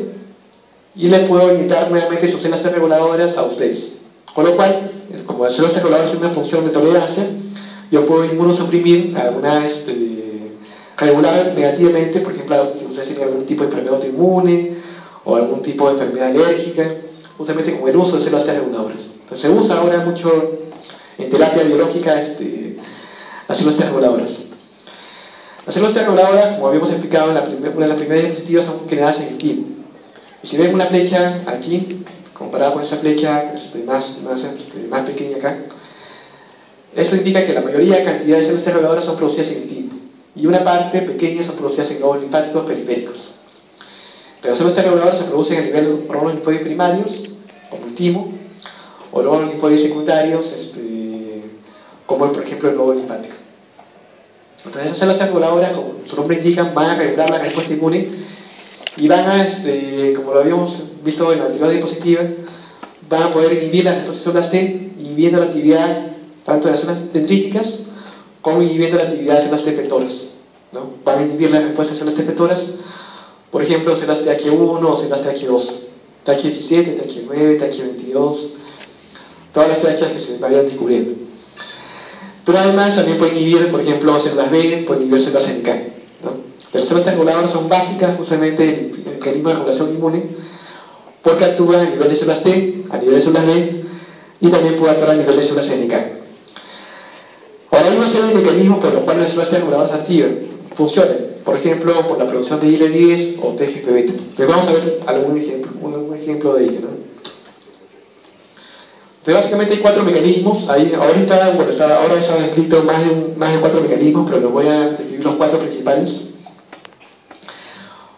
y les puedo inyectar nuevamente sus células T reguladoras a ustedes. Con lo cual, como las células T reguladoras son una función de tolerancia, yo puedo inmunosuprimir alguna regular negativamente, por ejemplo, si ustedes tienen algún tipo de enfermedad autoinmune o algún tipo de enfermedad alérgica, justamente con el uso de células T reguladoras. Entonces, se usa ahora mucho en terapia biológica las células T reguladoras. Las células T reguladoras, como habíamos explicado en una de las primeras diapositivas, son generadas en el timo. Y si ven una flecha aquí, comparada con esta flecha más pequeña acá, esto indica que la mayoría de cantidad de células T reguladoras son producidas en el timo, y una parte pequeña son producidas en glóbulos linfáticos periféricos. Pero las células T reguladoras se producen a nivel de glóbulos linfóides primarios, como el timo, o glóbulos linfóides secundarios, como por ejemplo el glóbulo linfático. Entonces esas células T reguladoras, como su nombre indica, van a regular la respuesta inmune y van a, como lo habíamos visto en la anterior diapositiva, van a poder inhibir las respuestas de células T, inhibiendo la actividad tanto de las células dendríticas como inhibiendo la actividad de células T efectoras, ¿no? Van a inhibir la respuesta de células T efectoras, por ejemplo, células TH1 o células TH2, TH17, TH9, TH22, todas las TH que se vayan descubriendo. Pero además también pueden inhibir, por ejemplo, células B, pueden inhibir células NK, ¿no? Las células reguladoras son básicas justamente en el mecanismo de regulación inmune, porque actúan a nivel de células T, a nivel de células B, y también puede actuar a nivel de células NK. Ahora hay una serie de mecanismos por los cuales las células T reguladoras activan, funcionan, por ejemplo, por la producción de IL-10 o TGF-beta. Entonces vamos a ver algún ejemplo de ello, ¿no? Entonces básicamente hay 4 mecanismos. Ahora se han escrito más de 4 mecanismos, pero les voy a describir los 4 principales.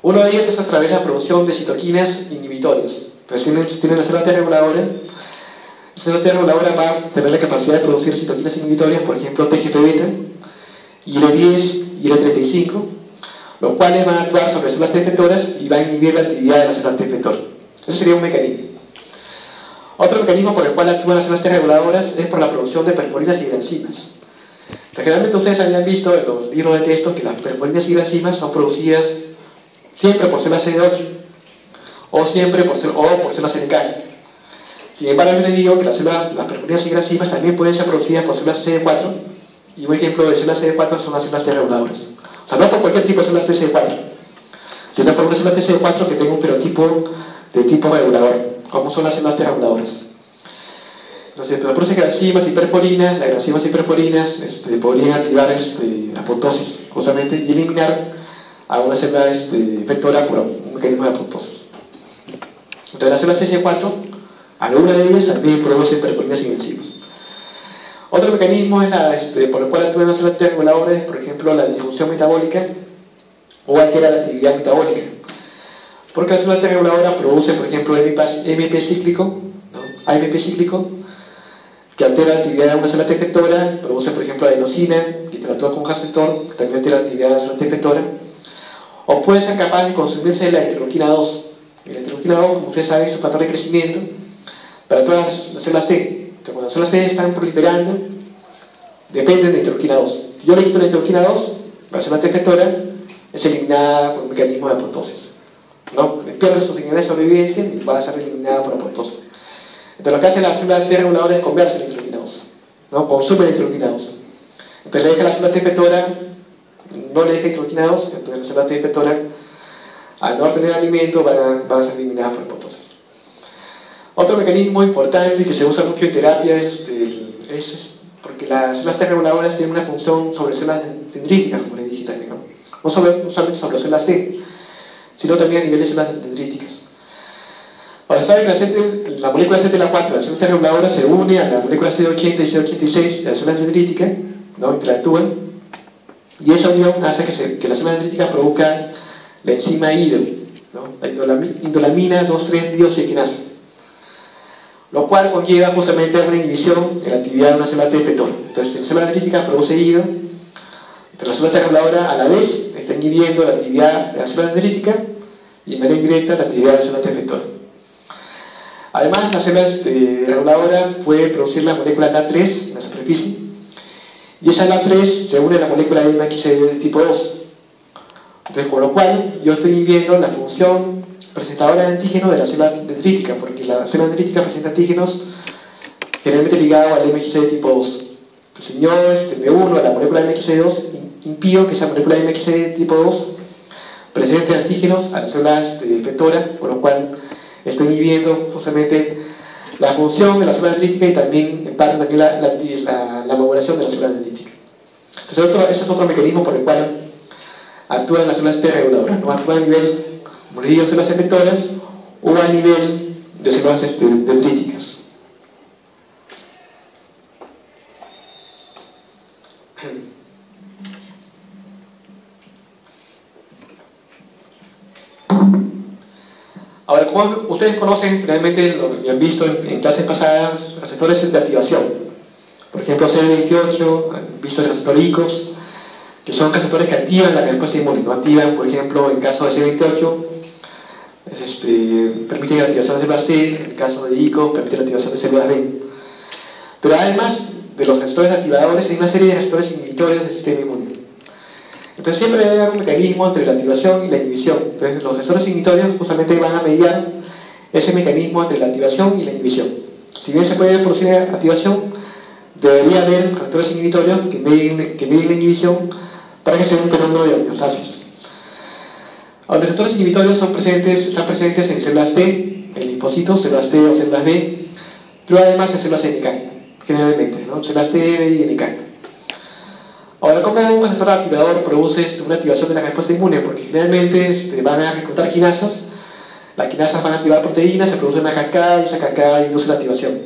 Uno de ellos es a través de la producción de citoquinas inhibitorias. Entonces tienen la célula T reguladora. La célula T reguladora va a tener la capacidad de producir citoquinas inhibitorias, por ejemplo TGF-beta, IL-10 y IL-35, los cuales van a actuar sobre células T efectoras y van a inhibir la actividad de las células T efectoras. Ese sería un mecanismo. Otro mecanismo por el cual actúan las células T reguladoras es por la producción de perforinas y granzimas. Generalmente ustedes habían visto en los libros de texto que las perforinas y granzimas son producidas siempre por células CD8 o siempre por células NK. Sin embargo, yo les digo que las perforinas y granzimas también pueden ser producidas por células CD4, y un ejemplo de células CD4 son las células T reguladoras. O sea, no por cualquier tipo de células TCD4, sino por una célula TCD4 que tenga un fenotipo de tipo regulador, como son las células T reguladoras. Entonces, la producen granzimas y perforinas. Las granzimas y perforinas podrían activar apoptosis, justamente, y eliminar a una célula efectora por un mecanismo de apoptosis. Entonces, las células TCD4, alguna de ellas también producen perforinas y granzimas. Otro mecanismo es por el cual actúan las células T reguladoras, por ejemplo, la disfunción metabólica o altera la actividad metabólica. Porque la célula T reguladora produce, por ejemplo, AMP cíclico, ¿no? AMP cíclico, que altera la actividad de una célula T efectora, produce por ejemplo adenosina, que interactúa con un receptor, que también altera la actividad de la célula T efectora, o puede ser capaz de consumirse la interleuquina 2. Y la interleuquina 2, como ustedes saben, es un factor de crecimiento para todas las células T. Entonces, cuando las células T están proliferando, dependen de la interleuquina 2. Si yo le quito la interleuquina 2, la célula T efectora es eliminada por un mecanismo de apoptosis, ¿no? Pierde sus señales de sobrevivencia y va a ser eliminada por apoptosis. Entonces, lo que hace la célula T reguladora es comerse la interleuquina 2, ¿no? Consume la interleuquina 2. Entonces, le deja la célula T efectora, no le deja interleuquina 2, entonces la célula T efectora, al no tener alimento, van a ser eliminadas por apoptosis. Otro mecanismo importante que se usa mucho en terapia es porque las células T reguladoras tienen una función sobre células dendríticas, como les dije también, ¿no? No solamente sobre las células T, sino también a nivel de células dendríticas. Ahora, saben que la molécula CTLA4, la célula T reguladora, se une a la molécula CD80 y CD86 de las células dendríticas, ¿no? Interactúan, y esa unión hace que las células dendríticas produzcan la enzima IDO, ¿no? La indolamina 2,3-dioxiequinasa, lo cual conlleva justamente una inhibición de la actividad de una célula T efectora. Entonces, la célula dendrítica produce IDO, pero la célula T reguladora a la vez está inhibiendo la actividad de la célula dendrítica y de manera indirecta la actividad de la célula T efectora. Además, la célula reguladora puede producir la molécula LAT3 en la superficie, y esa LAT3 se une a la molécula MXD tipo 2. Entonces, con lo cual, yo estoy inhibiendo la función presentadora de antígeno de la célula dendrítica, porque la célula dendrítica presenta antígenos generalmente ligados al MXD tipo 2. Entonces, si yo me uno a la molécula MXD2, impido que esa molécula MXD tipo 2 presente antígenos a las células efectoras, con lo cual estoy inhibiendo justamente la función de la célula dendrítica y también, en parte, también la modulación de la célula dendrítica. Entonces, ese es otro mecanismo por el cual actúan las células T reguladoras, ¿no? Actúan a nivel, como les digo, de células efectoras o a nivel de células dendríticas. Ahora, como ustedes conocen, realmente lo han visto en clases pasadas, receptores de activación. Por ejemplo, CD28, han visto el receptor ICOS, que son receptores que activan la respuesta inmune, ¿no? Activan, por ejemplo, en caso de CD28, permiten la activación de células T, en el caso de ICOS, permiten la activación de células B. Pero además de los receptores activadores, hay una serie de receptores inhibitorios del sistema inmune. Entonces siempre debe haber un mecanismo entre la activación y la inhibición. Entonces los receptores inhibitorios justamente van a mediar ese mecanismo entre la activación y la inhibición. Si bien se puede producir activación, debería haber receptores inhibitorios que medien la inhibición para que sea un fenómeno de homeostasis. Los receptores inhibitorios están presentes en células T, en linfocitos, células T o células B, pero además en células NK, generalmente, ¿no? Células T y NK. Ahora, ¿cómo un receptor activador produce una activación de la respuesta inmune? Porque generalmente van a reclutar quinasas, las quinasas van a activar proteínas, se produce una cascada y esa cascada induce la activación.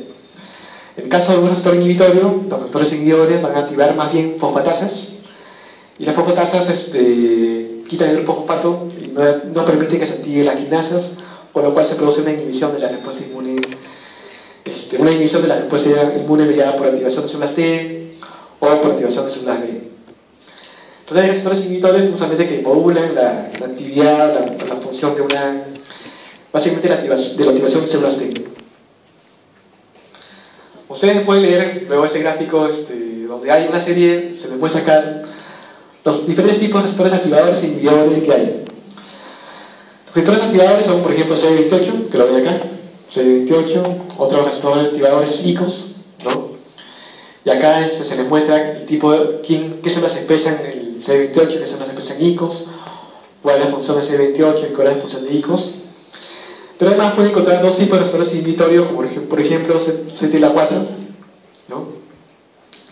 En el caso de un receptor inhibitorio, los receptores inhibidores van a activar más bien fosfatasas, y las fosfatasas quitan el grupo fosfato y no permiten que se activen las quinasas, con lo cual se produce una inhibición de la respuesta inmune, una inhibición de la respuesta inmune mediada por activación de células T o por activación de células B. Entonces hay receptores inhibitores justamente que modulan la actividad, la función de básicamente de la activación de células T. Ustedes pueden leer luego este gráfico donde hay una serie, se les muestra acá los diferentes tipos de receptores activadores e inhibidores que hay. Los receptores activadores son, por ejemplo, CD28, que lo ven acá, CD28, otros receptores activadores ICOS, ¿no? Y acá se les muestra el tipo qué células expresan el CD28, qué células expresan ICOS, cuál es la función de CD28 y cuál es la función de ICOS. Pero además pueden encontrar dos tipos de receptores inhibitorios, como por ejemplo CTLA4, ¿no?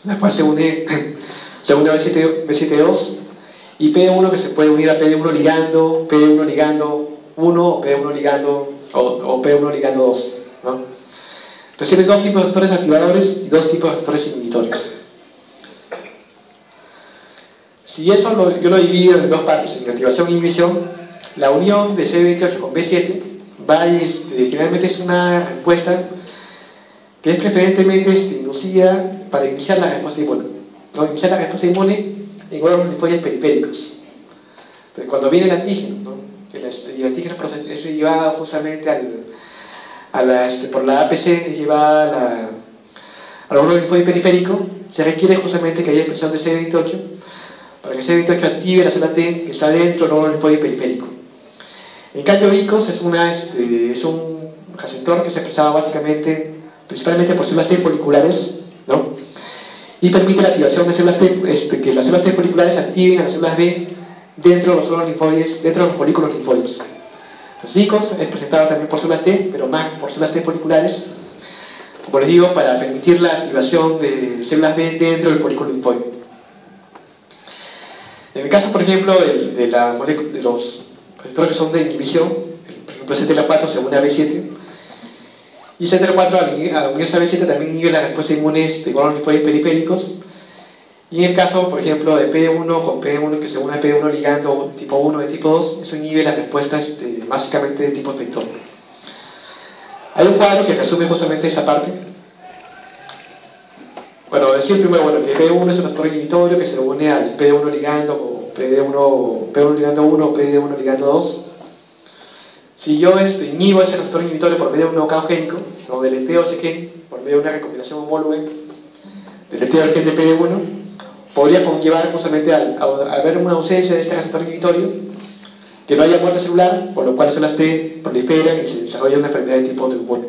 La cual se une a B7-2 y PD1 que se puede unir a PD1 ligando, PD1 ligando 1 o PD1 ligando o P1 ligando 2, ¿no? Entonces tiene dos tipos de receptores activadores y dos tipos de receptores inhibitorios. Si eso yo lo divido en dos partes, en activación e inhibición, la unión de CD28 con B7 generalmente es una respuesta que es preferentemente inducida para iniciar la respuesta inmune, ¿no? Iniciar la respuesta inmune en órganos linfoides periféricos. Entonces, cuando viene el antígeno, ¿no? El antígeno es llevado justamente por la APC, es llevada al órgano linfoide periférico, se requiere justamente que haya expresión de CD28 para que CD28 active la célula T que está dentro del órgano linfoide periférico. En cambio, ICOS es un receptor que se expresaba principalmente por células T foliculares, ¿no? Y permite la activación de células T, que las células T foliculares activen a las células B dentro de los órganos linfoides, dentro de los folículos linfoides. Entonces, ICOS es presentado también por células T, pero más por células T foliculares, como les digo, para permitir la activación de células B dentro del folículo linfoide. En el caso, por ejemplo, de los receptores que son de inhibición, por ejemplo, CTLA4 se une a B7, y CTLA4 al unirse a B7 también inhibe la respuesta inmune de órganos linfoides periféricos. Y en el caso, por ejemplo, de PD1 con PD1 que se une a PD1 ligando tipo 1 de tipo 2, eso inhibe la respuesta básicamente de tipo efector. Hay un cuadro que resume justamente esta parte. Bueno, decir primero que PD1 es un receptor inhibitorio que se une al PD1 ligando o PD1 ligando 1 o PD1 ligando 2. Si yo inhibo ese receptor inhibitorio por medio de un knockout génico, o deleteo ese gen por medio de una recombinación homóloga, deleteo el gen de PD1, podría conllevar justamente al haber una ausencia de este receptor inhibitorio, que no haya muerte celular, por lo cual las células T proliferan y se desarrolla una enfermedad de tipo autoinmune.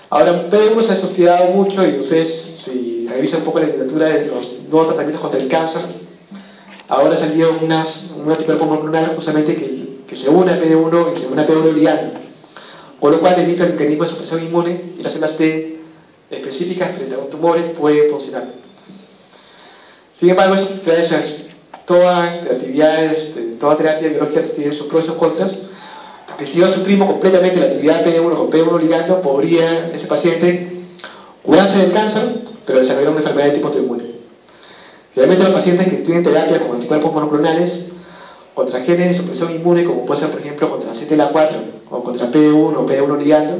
Ahora, PD1 se ha estudiado mucho y ustedes, si revisan un poco la literatura de los nuevos tratamientos contra el cáncer, ahora ha salido un anticuerpo monoclonal justamente que se une a PD1 y se une a PD1 ligando, con lo cual evita el mecanismo de supresión inmune y las células T específicas frente a los tumores pueden funcionar. Sin embargo, toda terapia biológica tiene sus pros y sus contras, porque si yo suprimo completamente la actividad PD1 con PD1 ligando, podría ese paciente curarse del cáncer, pero desarrollar una enfermedad de tipo autoinmune. Generalmente los pacientes que tienen terapia con anticuerpos monoclonales contra genes de supresión inmune, como puede ser por ejemplo contra CTLA4 o contra PD1 o PD1 ligando,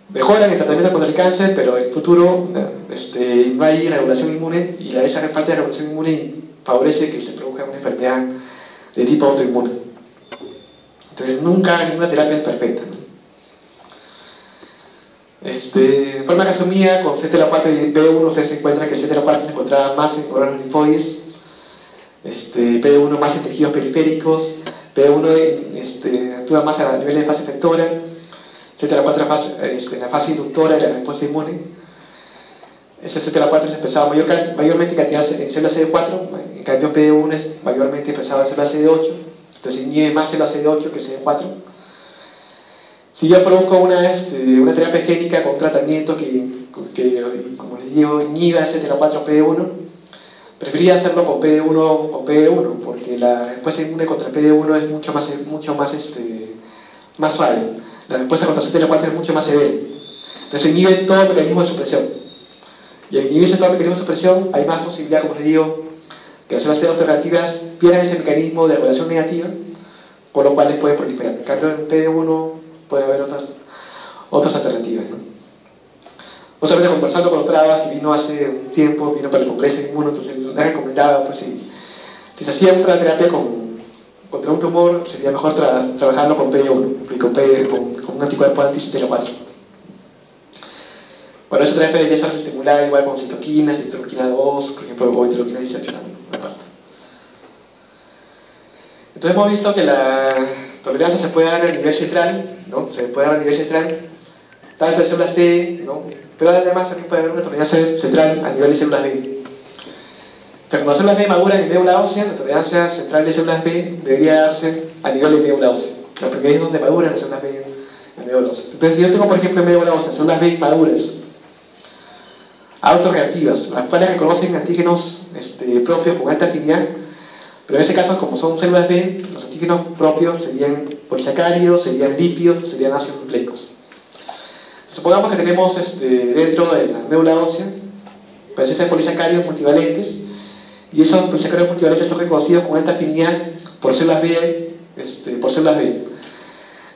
mejoran el tratamiento contra el cáncer, pero en el futuro no hay regulación inmune y esa falta de regulación inmune favorece que se produzca una enfermedad de tipo autoinmune. Entonces ninguna terapia es perfecta, ¿no? De forma resumida, con CTLA4 y PD1 ustedes se encuentran que CTLA4 se encontraba más en órganos linfoides, PD1 más en tejidos periféricos, PD1 actúa más a nivel de fase efectora, CTLA4 en la fase inductora de la respuesta inmune. Ese CTLA4 es expresado mayormente en cantidad en células CD4, en cambio PD1 es mayormente expresado en células CD8, entonces inhibe más células CD8 que CD4. Si yo produzco una terapia génica con un tratamiento que, como les digo, inhiba el CTLA4 PD1, preferiría hacerlo con PD1 porque la respuesta inmune contra PD1 es mucho más suave. La respuesta contra CTLA4 es mucho más severa. Entonces inhibe todo el mecanismo de supresión. Y al inhibirse todo el mecanismo de supresión, hay más posibilidad, como les digo, que las células T alternativas pierdan ese mecanismo de regulación negativa, por lo cual les puede proliferar. En cambio, en PD1 puede haber otras alternativas, ¿no? Justamente conversando con Trabas, que vino hace un tiempo, vino para el Congreso de Inmuno, entonces le recomendaba, pues si se hacía otra terapia contra un tumor, sería mejor trabajarlo con PD1 y con un anticuerpo anti-CTLA4. Bueno, esa terapia debería estar estimulada igual con citoquinas, interleuquina 2, por ejemplo, o interleuquina 18 también, una parte. Entonces hemos visto que la tolerancia se puede dar a nivel central, ¿no? Se puede dar a nivel central, tanto de células T, ¿no? Pero además también puede haber una tolerancia central a nivel de células B. Entonces, cuando las células B maduran en médula ósea, la tolerancia central de células B debería darse a nivel de médula ósea, porque es donde maduran las células B en médula ósea. Entonces, si yo tengo, por ejemplo, en médula ósea células B maduras, autorreactivas, las cuales reconocen antígenos propios con alta afinidad, pero en este caso, como son células B, los antígenos propios serían polisacáridos, serían lípidos, serían ácidos nucleicos. Supongamos que tenemos dentro de la médula ósea presencia de polisacáridos multivalentes, y esos polisacáridos multivalentes son reconocidos con alta afinidad por células B.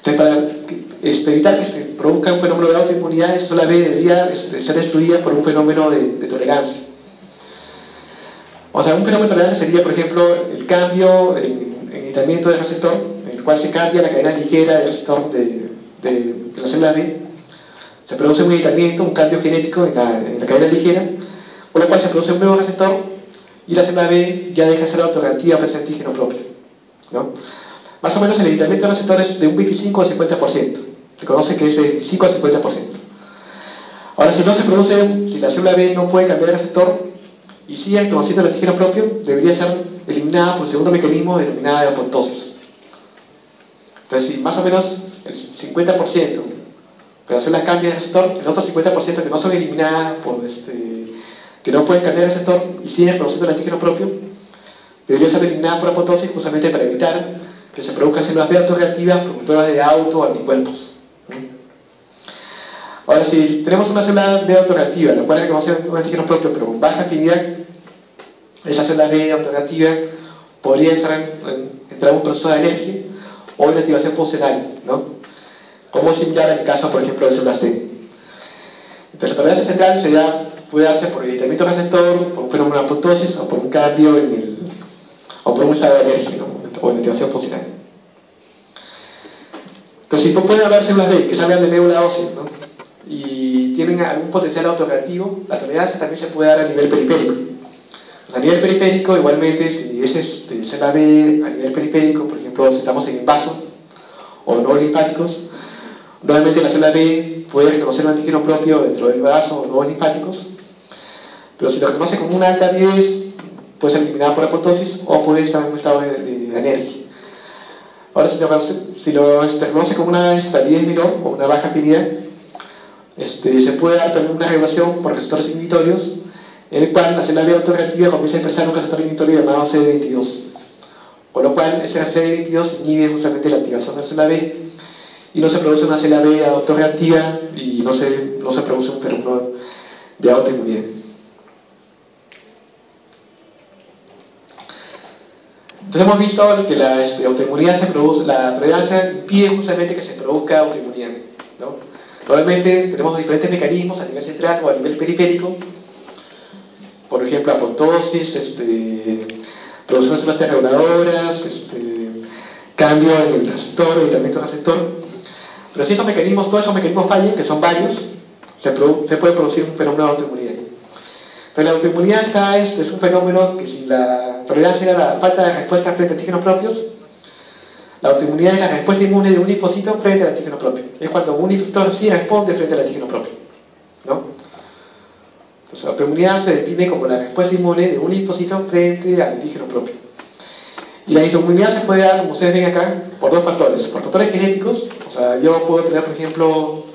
Entonces, evitar que se produzca un fenómeno de autoinmunidad, esa célula B debería ser destruida por un fenómeno de tolerancia. O sea, un fenómeno de tolerancia sería, por ejemplo, el cambio en aislamiento del receptor, en el cual se cambia la cadena ligera del receptor de la célula B. Se produce un aislamiento, un cambio genético en la cadena ligera, por lo cual se produce un nuevo receptor y la célula B ya deja de ser autorreactiva frente al antígeno propio, ¿no? Más o menos el aislamiento del receptor es de un 25 al 50%. Se conoce que es de 25 al 50%. Ahora, si no se produce, si la célula B no puede cambiar el receptor y sigue reconociendo el antígeno propio, debería ser eliminada por el segundo mecanismo denominado de apoptosis. Entonces, si más o menos el 50% de las células cambian el receptor, el otro 50% que no son eliminadas que no pueden cambiar el receptor y siguen reconociendo el antígeno propio, debería ser eliminada por apoptosis justamente para evitar que se produzcan células B autorreactivas productoras de autoanticuerpos. Ahora, si tenemos una célula B autorreactiva, la cual reconoce un antígeno propio pero con baja afinidad, esa célula B autorreactiva podría entrar en un proceso de alergia o en activación funcional, ¿no? Como es similar en el caso, por ejemplo, de células T. Entonces, la tolerancia central puede darse por evitamiento receptor, por un fenómeno de apoptosis o por un cambio o por un estado de alergia, ¿no? O en activación funcional. Entonces, si pueden haber células B que salgan de médula ósea, ¿no? Y tienen algún potencial autorreactivo, la tolerancia también se puede dar a nivel periférico. Pues a nivel periférico, igualmente, si es célula B a nivel periférico, por ejemplo, si estamos en vaso o no linfáticos, normalmente la célula B puede reconocer un antígeno propio dentro del vaso o no linfáticos, pero si lo reconoce como una alta avidez, puede ser eliminada por apoptosis o puede estar en un estado de alergia. Ahora, si lo reconoce como una avidez menor o una baja afinidad, se puede dar también una regulación por receptores inhibitorios, en el cual la célula B autorreactiva comienza a expresar un receptor inhibitorio llamado CD22, con lo cual ese CD22 inhibe justamente la activación de la célula B y no se produce una célula B autorreactiva y no se produce un fenómeno de autoinmunidad. Entonces hemos visto que la autoinmunidad se produce, la tolerancia impide justamente que se produzca autoinmunidad, ¿no? Probablemente tenemos diferentes mecanismos a nivel central o a nivel periférico, por ejemplo, apoptosis, producción de células T reguladoras, cambio en el receptor, evitamiento del receptor. Pero si todos esos mecanismos fallan, que son varios, se puede producir un fenómeno de autoinmunidad. Entonces, la autoinmunidad es un fenómeno que, si la tolerancia era la falta de respuesta frente a antígenos propios, la autoinmunidad es la respuesta inmune de un linfocito frente al antígeno propio. Es cuando un linfocito sí responde frente al antígeno propio, ¿no? Entonces, la autoinmunidad se define como la respuesta inmune de un linfocito frente al antígeno propio. Y la autoinmunidad se puede dar, como ustedes ven acá, por dos factores. Por factores genéticos, o sea, yo puedo tener, por ejemplo,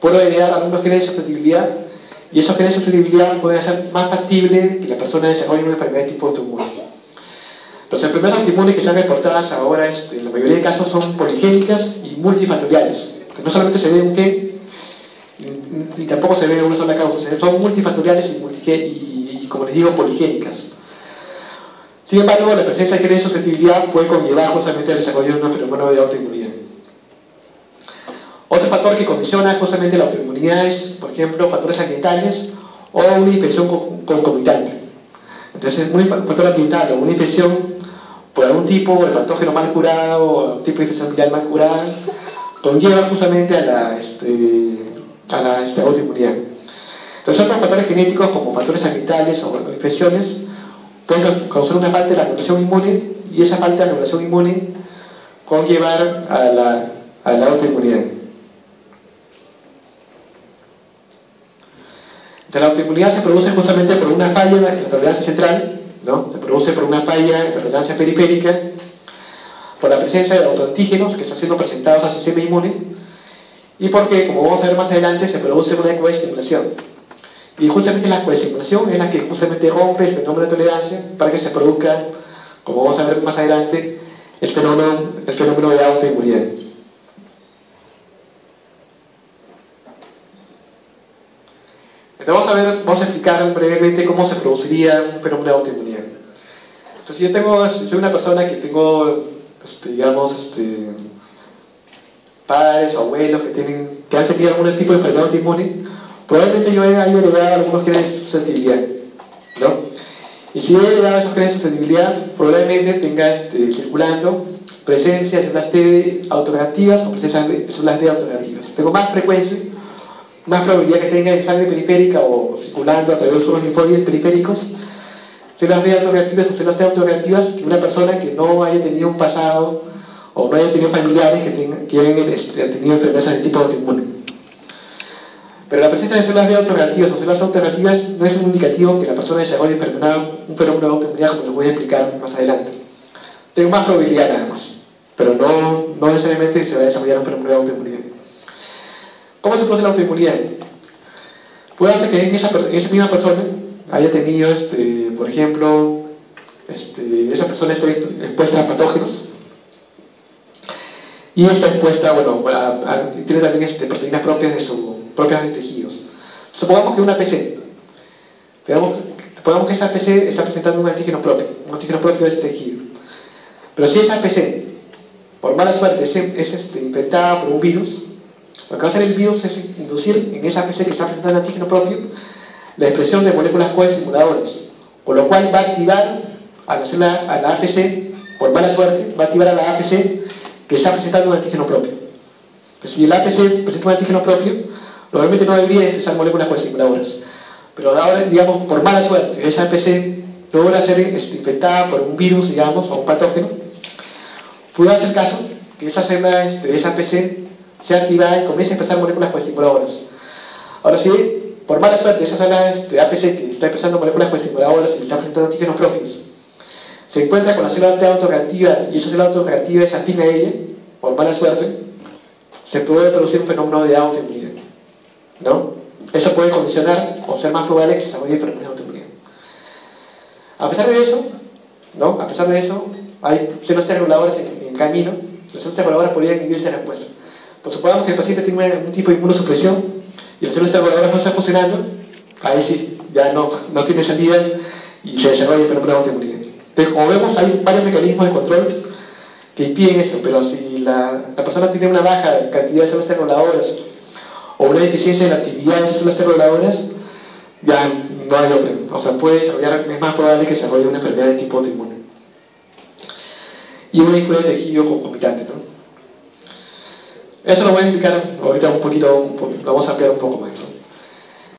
puedo heredar algunos genes de susceptibilidad, y esos genes de susceptibilidad pueden hacer más factible que la persona desarrolle una enfermedad de tipo autoinmune. Las enfermedades autoinmunes que están reportadas ahora, en la mayoría de casos, son poligénicas y multifactoriales. Entonces, no solamente se ve un gen, ni tampoco se ve una sola causa, son multifactoriales y, como les digo, poligénicas. Sin embargo, la presencia de genes de susceptibilidad puede conllevar justamente al desarrollo de un fenómeno de autoinmunidad. Otro factor que condiciona justamente la autoinmunidad es, por ejemplo, factores ambientales o una infección concomitante. Entonces, un factor ambiental o una infección por algún tipo de patógeno mal curado o algún tipo de infección viral mal curada conlleva justamente a la autoinmunidad. Entonces, otros factores genéticos como factores ambientales o infecciones pueden causar una falta de la regulación inmune, y esa falta de regulación inmune conllevar a la autoinmunidad. Entonces, la autoinmunidad se produce justamente por una falla en la tolerancia central, ¿no? Se produce por una falla en la tolerancia periférica, por la presencia de autoantígenos que están siendo presentados al sistema inmune, y porque, como vamos a ver más adelante, se produce una coestimulación. Y justamente la coestimulación es la que justamente rompe el fenómeno de tolerancia para que se produzca, como vamos a ver más adelante, el fenómeno de autoinmunidad. Entonces vamos a explicar brevemente cómo se produciría un fenómeno de autoinmunidad. Entonces, soy una persona que tengo, padres o abuelos que han tenido algún tipo de enfermedad autoinmune, probablemente yo haya heredado algunos genes de susceptibilidad, ¿no? Y si he heredado esos genes de susceptibilidad, probablemente tenga circulando presencia de células T autoreactivas o presencia de células D autoreactivas. Tengo más frecuencia, más probabilidad que tenga en sangre periférica o circulando a través de los linfoides periféricos células B autoreactivas o células T autoreactivas que una persona que no haya tenido un pasado o no haya tenido familiares que hayan tenido enfermedades de tipo autoinmune. Pero la presencia de células B autoreactivas o células autoreactivas no es un indicativo que la persona desarrolle un fenómeno de autoinmunidad, como les voy a explicar más adelante. Tengo más probabilidad nada más, pero no necesariamente se va a desarrollar un fenómeno de autoinmunidad. ¿Cómo se produce la autoinmunidad? Puede ser que en esa misma persona haya tenido, por ejemplo, esa persona esté expuesta a patógenos y está expuesta, bueno, tiene también proteínas propias de tejidos. Supongamos que una PC, supongamos que esta PC está presentando un antígeno propio de ese tejido. Pero si esa PC, por mala suerte, es infectada por un virus, lo que va a hacer el virus es inducir en esa PC que está presentando antígeno propio la expresión de moléculas coestimuladoras, con lo cual va a activar a la APC, por mala suerte, va a activar a la APC que está presentando un antígeno propio. Entonces, si el APC presenta un antígeno propio, normalmente no debería expresar moléculas coestimuladoras. Pero ahora, digamos, por mala suerte, esa APC logra ser infectada por un virus, digamos, o un patógeno, puede hacer caso que esa célula, esa APC, sea activada y comience a expresar moléculas coestimuladoras. Ahora, si por mala suerte esa célula APC que está expresando moléculas coestimuladoras y está presentando antígenos propios, se encuentra con la célula T autoreactiva y esa célula autoreactiva es afín a ella, por mala suerte, se puede producir un fenómeno de autoinmunidad, ¿no? Eso puede condicionar o ser más probable que se desarrolle enfermedad de autoinmunidad. A pesar de eso, ¿no? A pesar de eso, hay células T reguladoras en camino. Las células T reguladoras podrían inhibir esta respuesta. Pues supongamos que el paciente tiene un tipo de inmunosupresión y las células T reguladoras no están funcionando, ahí sí, ya no tiene salida y se desarrolla el fenómeno de autoinmunidad. Entonces, como vemos, hay varios mecanismos de control que impiden eso, pero si la persona tiene una baja cantidad de células T reguladoras o una deficiencia en la actividad de esas células T reguladoras, ya no hay otra. O sea, es más probable que se desarrolle una enfermedad de tipo autoinmune. Y una injuria de tejido concomitante, ¿no? Eso lo voy a explicar ahorita un poquito, lo vamos a ampliar un poco más.